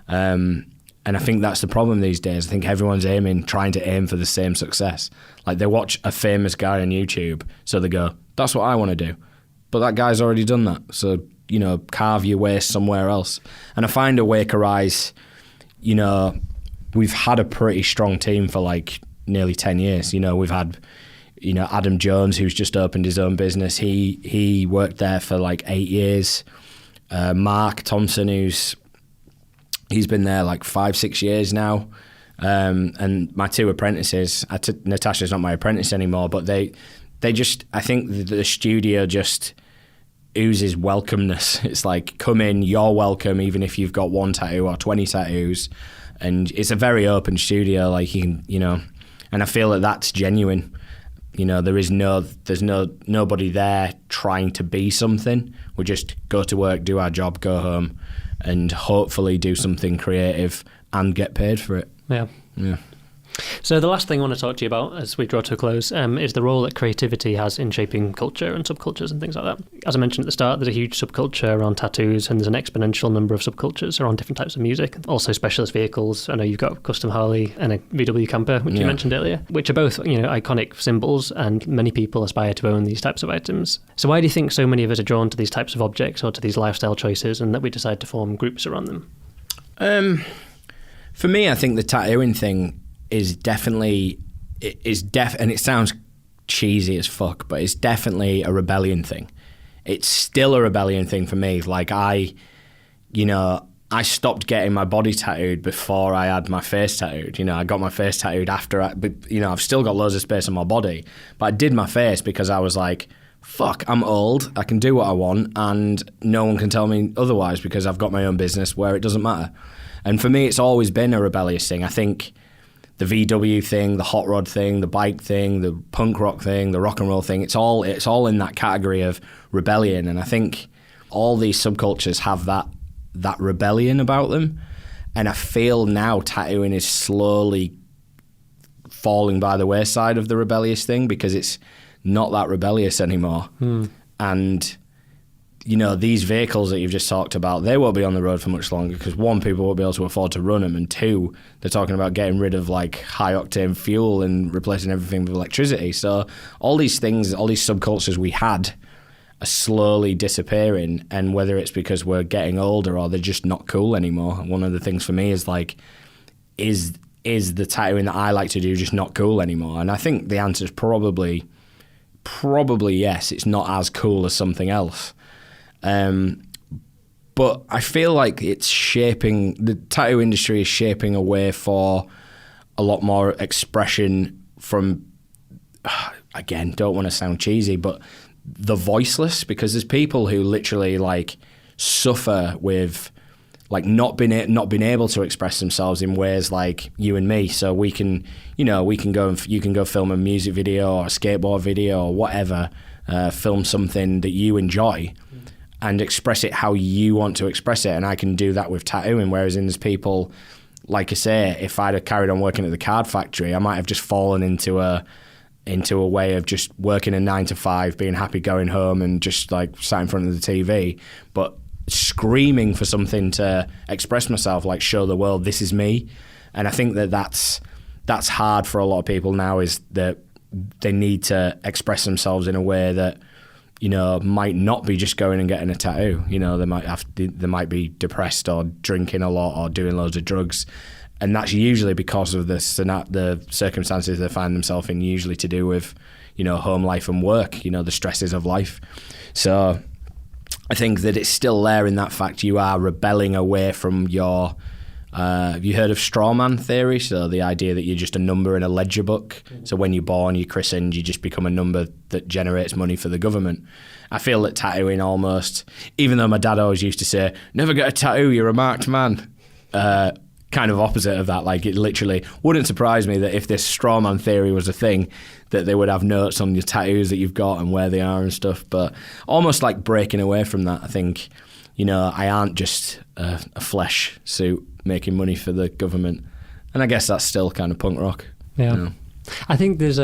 And I think that's the problem these days. I think everyone's trying to aim for the same success. They watch a famous guy on YouTube, so they go, that's what I want to do. But that guy's already done that. So, carve your way somewhere else. And I find a Wakerize, we've had a pretty strong team for nearly 10 years. We've had, Adam Jones, who's just opened his own business. He worked there for 8 years. Mark Thompson, he's been there 5-6 years now. And my 2 apprentices, Natasha's not my apprentice anymore, but they just, I think the studio just oozes welcomeness. It's like, come in, you're welcome, even if you've got 1 tattoo or 20 tattoos. And it's a very open studio, like, you can, and I feel that that's genuine. There's nobody there trying to be something. We just go to work, do our job, go home, and hopefully do something creative and get paid for it. Yeah. So the last thing I want to talk to you about as we draw to a close is the role that creativity has in shaping culture and subcultures and things like that. As I mentioned at the start, there's a huge subculture around tattoos, and there's an exponential number of subcultures around different types of music. Also specialist vehicles. I know you've got a custom Harley and a VW camper, which you mentioned earlier, which are both iconic symbols, and many people aspire to own these types of items. So why do you think so many of us are drawn to these types of objects or to these lifestyle choices, and that we decide to form groups around them? For me, I think the tattooing thing is definitely, and it sounds cheesy as fuck, but it's definitely a rebellion thing. It's still a rebellion thing for me. Like, I stopped getting my body tattooed before I had my face tattooed. I got my face tattooed after, I've still got loads of space on my body, but I did my face because I was like, fuck, I'm old, I can do what I want, and no one can tell me otherwise because I've got my own business where it doesn't matter. And for me, it's always been a rebellious thing. I think the VW thing, the hot rod thing, the bike thing, the punk rock thing, the rock and roll thing, it's all in that category of rebellion. And I think all these subcultures have that rebellion about them. And I feel now tattooing is slowly falling by the wayside of the rebellious thing because it's not that rebellious anymore. And these vehicles that you've just talked about, they won't be on the road for much longer because, 1, people won't be able to afford to run them, and 2, they're talking about getting rid of like high-octane fuel and replacing everything with electricity. So all these things, all these subcultures we had are slowly disappearing, and whether it's because we're getting older or they're just not cool anymore. And one of the things for me is like, is the tattooing that I like to do just not cool anymore? And I think the answer is probably yes, it's not as cool as something else. But I feel like the tattoo industry is shaping a way for a lot more expression from, again, don't want to sound cheesy, but the voiceless, because there's people who literally like suffer with like not being able to express themselves in ways like you and me. So we can go you can go film a music video or a skateboard video or whatever, film something that you enjoy and express it how you want to express it. And I can do that with tattooing, whereas there's people, like I say, if I'd have carried on working at the card factory, I might have just fallen into a way of just working a 9 to 5, being happy going home and just like sat in front of the TV, but screaming for something to express myself, like show the world this is me. And I think that's hard for a lot of people now, is that they need to express themselves in a way that might not be just going and getting a tattoo. They might be depressed or drinking a lot or doing loads of drugs, and that's usually because of the circumstances they find themselves in, usually to do with home life and work, the stresses of life. So I think that it's still there in that fact you are rebelling away from your have you heard of straw man theory? So the idea that you're just a number in a ledger book. So when you're born, you're christened, you just become a number that generates money for the government. I feel that tattooing almost, even though my dad always used to say, never get a tattoo, you're a marked man, kind of opposite of that. Like, it literally wouldn't surprise me that if this straw man theory was a thing, that they would have notes on your tattoos that you've got and where they are and stuff. But almost like breaking away from that, I think, I aren't just a flesh suit making money for the government. And I guess that's still kind of punk rock. Yeah. I think there's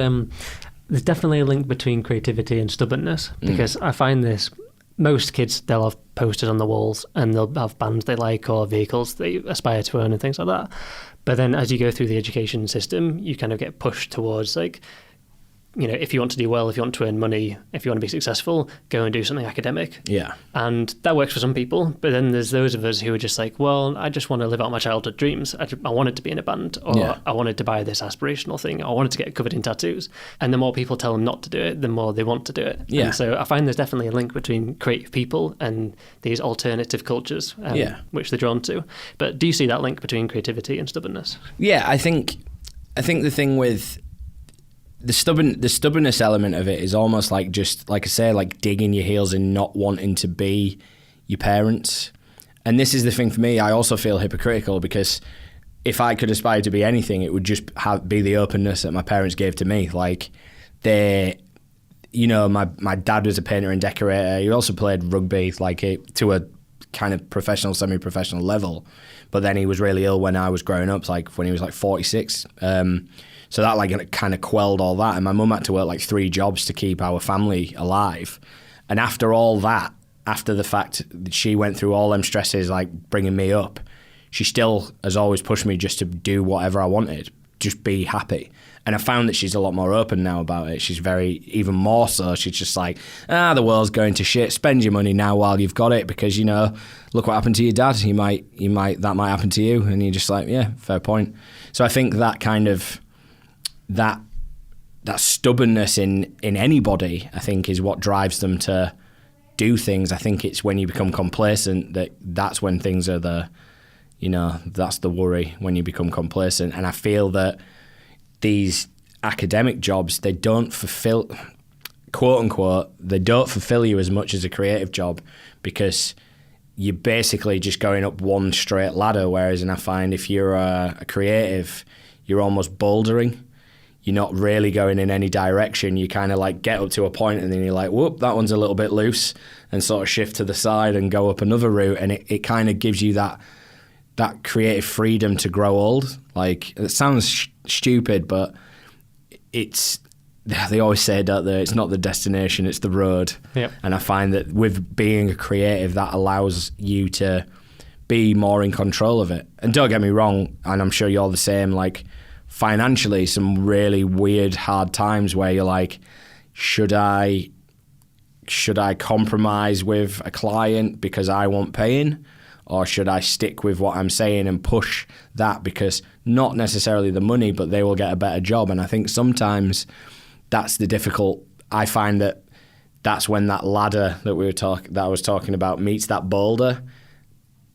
definitely a link between creativity and stubbornness, because I find this, most kids, they'll have posters on the walls and they'll have bands they like or vehicles they aspire to own and things like that. But then as you go through the education system, you kind of get pushed towards like, if you want to do well, if you want to earn money, if you want to be successful, go and do something academic. Yeah. And that works for some people. But then there's those of us who are just like, well, I just want to live out my childhood dreams. I wanted to be in a band, or I wanted to buy this aspirational thing, or I wanted to get covered in tattoos. And the more people tell them not to do it, the more they want to do it. Yeah. And so I find there's definitely a link between creative people and these alternative cultures, which they're drawn to. But do you see that link between creativity and stubbornness? Yeah, I think the thing with the stubbornness element of it is almost like, just like I say, like digging your heels and not wanting to be your parents. And this is the thing for me. I also feel hypocritical, because if I could aspire to be anything, it would just be the openness that my parents gave to me. Like, my dad was a painter and decorator. He also played rugby, to a kind of professional, semi-professional level. But then he was really ill when I was growing up, like when he was like 46. So that like kind of quelled all that. And my mum had to work like 3 jobs to keep our family alive. And after all that, after the fact that she went through all them stresses, like bringing me up, she still has always pushed me just to do whatever I wanted, just be happy. And I found that she's a lot more open now about it. She's even more so. She's just like, the world's going to shit. Spend your money now while you've got it, because, look what happened to your dad. That might happen to you. And you're just like, yeah, fair point. So I think that kind of, that stubbornness in anybody, I think, is what drives them to do things. I think it's when you become complacent that's when things are that's the worry, when you become complacent. And I feel that these academic jobs, they don't fulfill, quote unquote, they don't fulfill you as much as a creative job, because you're basically just going up one straight ladder. Whereas, and I find if you're a creative, you're almost bouldering. You're not really going in any direction. You kind of like get up to a point and then you're like, whoop, that one's a little bit loose, and sort of shift to the side and go up another route. And it kind of gives you that creative freedom to grow old. Like, it sounds stupid, but they always say, don't they, it's not the destination, it's the road. Yep. And I find that with being a creative, that allows you to be more in control of it. And don't get me wrong, and I'm sure you're the same, like financially, some really weird, hard times where you're like, should I compromise with a client because I want paying? Or should I stick with what I'm saying and push that, because not necessarily the money, but they will get a better job? And I think sometimes that's the difficult. I find that's when that ladder that I was talking about meets that boulder.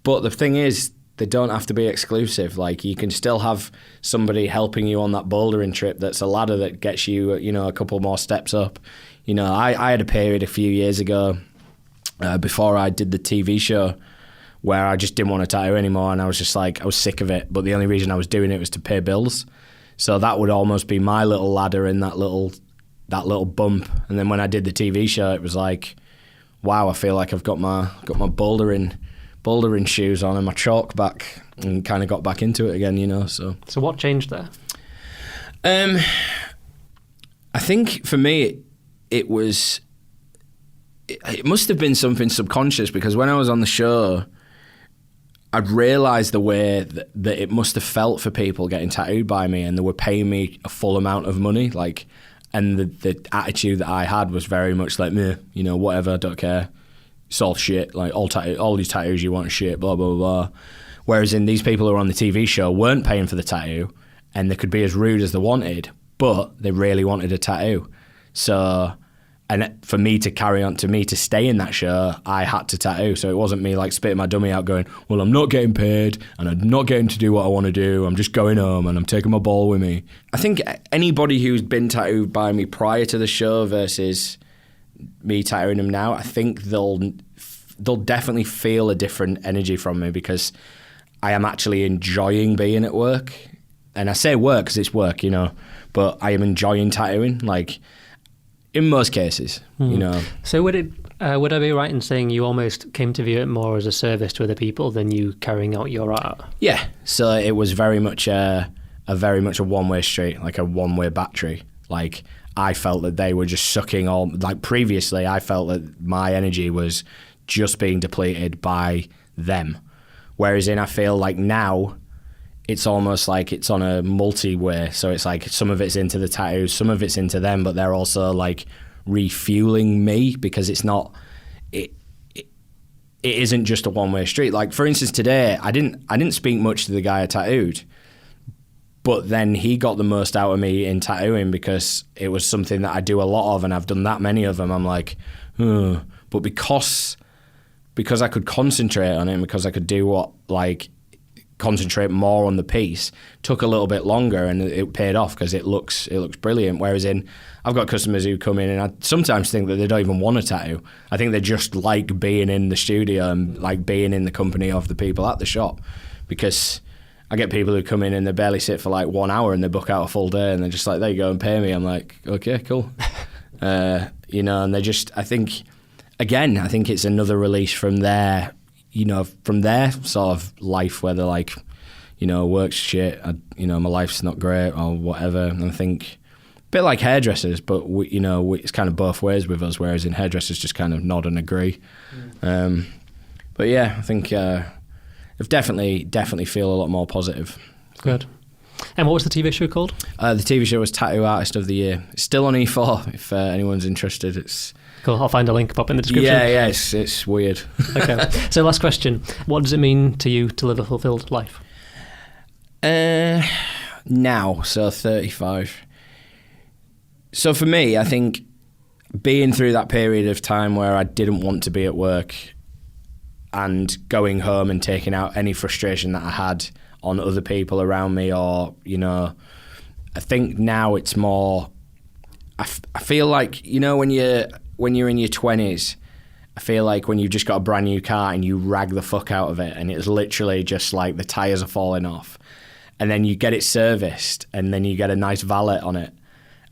But the thing is, they don't have to be exclusive. Like, you can still have somebody helping you on that bouldering trip that's a ladder that gets you, a couple more steps up. I had a period a few years ago before I did the TV show where I just didn't want to tattoo anymore, and I was just like, I was sick of it. But the only reason I was doing it was to pay bills. So that would almost be my little ladder in that little bump. And then when I did the TV show, it was like, wow, I feel like I've got my bouldering shoes on and my chalk back, and kind of got back into it again, So what changed there? I think for me, it must have been something subconscious, because when I was on the show, I'd realised the way that it must have felt for people getting tattooed by me, and they were paying me a full amount of money, like, and the attitude that I had was very much like, meh, whatever, don't care. It's all shit, like all these tattoos you want shit, blah, blah, blah. Whereas in these people who are on the TV show weren't paying for the tattoo, and they could be as rude as they wanted, but they really wanted a tattoo. So, and for me to carry on, to stay in that show, I had to tattoo. So it wasn't me like spitting my dummy out going, well, I'm not getting paid and I'm not getting to do what I want to do. I'm just going home and I'm taking my ball with me. I think anybody who's been tattooed by me prior to the show versus me tattooing them now, I think they'll definitely feel a different energy from me, because I am actually enjoying being at work. And I say work because it's work, but I am enjoying tattooing, like, in most cases, So would I be right in saying you almost came to view it more as a service to other people than you carrying out your art? Yeah. So it was very much a one-way street, like a one-way battery. Like, I felt that they were just sucking all. Like, previously, I felt that my energy was just being depleted by them. Whereas I feel like now, it's almost like it's on a multi-way. So it's like some of it's into the tattoos, some of it's into them, but they're also like refueling me, because it's not, it isn't just a one-way street. Like, for instance, today, I didn't speak much to the guy I tattooed, but then he got the most out of me in tattooing, because it was something that I do a lot of, and I've done that many of them. I'm like, but because I could concentrate on it, and because I could do what, like, concentrate more on the piece. Took a little bit longer, and it paid off because it looks brilliant. Whereas I've got customers who come in, and I sometimes think that they don't even want a tattoo. I think they just like being in the studio and like being in the company of the people at the shop, because I get people who come in and they barely sit for like 1 hour and they book out a full day and they're just like, there you go and pay me. I'm like, okay, cool. And they just, I think it's another release from their sort of life where they're like, work's shit, my life's not great or whatever. And I think a bit like hairdressers, but it's kind of both ways with us, whereas in hairdressers just kind of nod and agree. But yeah, I think I've definitely feel a lot more positive. Good. And what was the TV show called? The TV show was Tattoo Artist of the Year. It's still on E4 if anyone's interested. It's cool. I'll find a link, pop in the description. Yeah, it's weird. Okay. So last question. What does it mean to you to live a fulfilled life? Now, so 35. So for me, I think being through that period of time where I didn't want to be at work and going home and taking out any frustration that I had on other people around me, or, I think now it's more, I feel like, when you're in your 20s, I feel like when you've just got a brand new car and you rag the fuck out of it and it's literally just like the tyres are falling off, and then you get it serviced and then you get a nice valet on it.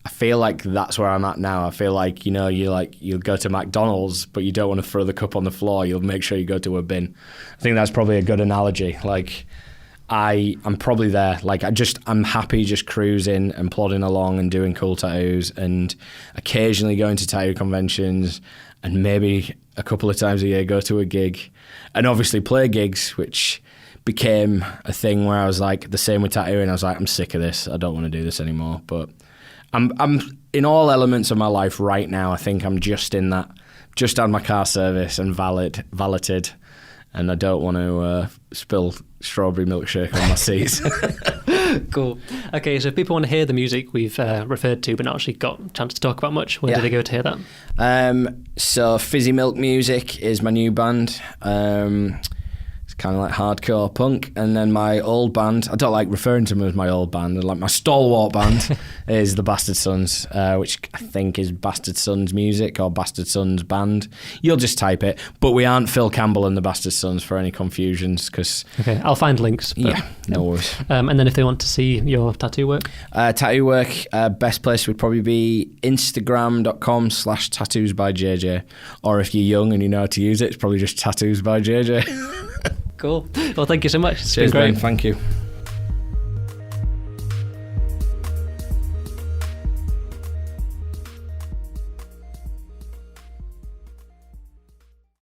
I feel like that's where I'm at now. I feel like, you'll go to McDonald's, but you don't want to throw the cup on the floor. You'll make sure you go to a bin. I think that's probably a good analogy. Like, I'm probably there. Like, I'm happy just cruising and plodding along and doing cool tattoos and occasionally going to tattoo conventions and maybe a couple of times a year go to a gig and obviously play gigs, which became a thing where I was like, the same with tattooing. I was like, I'm sick of this. I don't want to do this anymore. But I'm in all elements of my life right now. I think I'm just in that, just had my car service and valeted, and I don't want to spill strawberry milkshake on my seats. Cool. Okay, so if people want to hear the music we've referred to but not actually got a chance to talk about much, where do they go to hear that? So Fizzy Milk Music is my new band. It's kind of like hardcore punk. And then my old band, I don't like referring to them as my old band, like my stalwart band is the Bastard Sons, which I think is Bastard Sons Music or Bastard Sons Band. You'll just type it. But we aren't Phil Campbell and the Bastard Sons for any confusions. Okay, I'll find links. Yeah, no worries. And then if they want to see your tattoo work? Tattoo work, best place would probably be Instagram.com/tattoosbyjj. Or if you're young and you know how to use it, it's probably just Tattoos by JJ. Cool. Well, thank you so much. It's Cheers, been great. Ben. Thank you.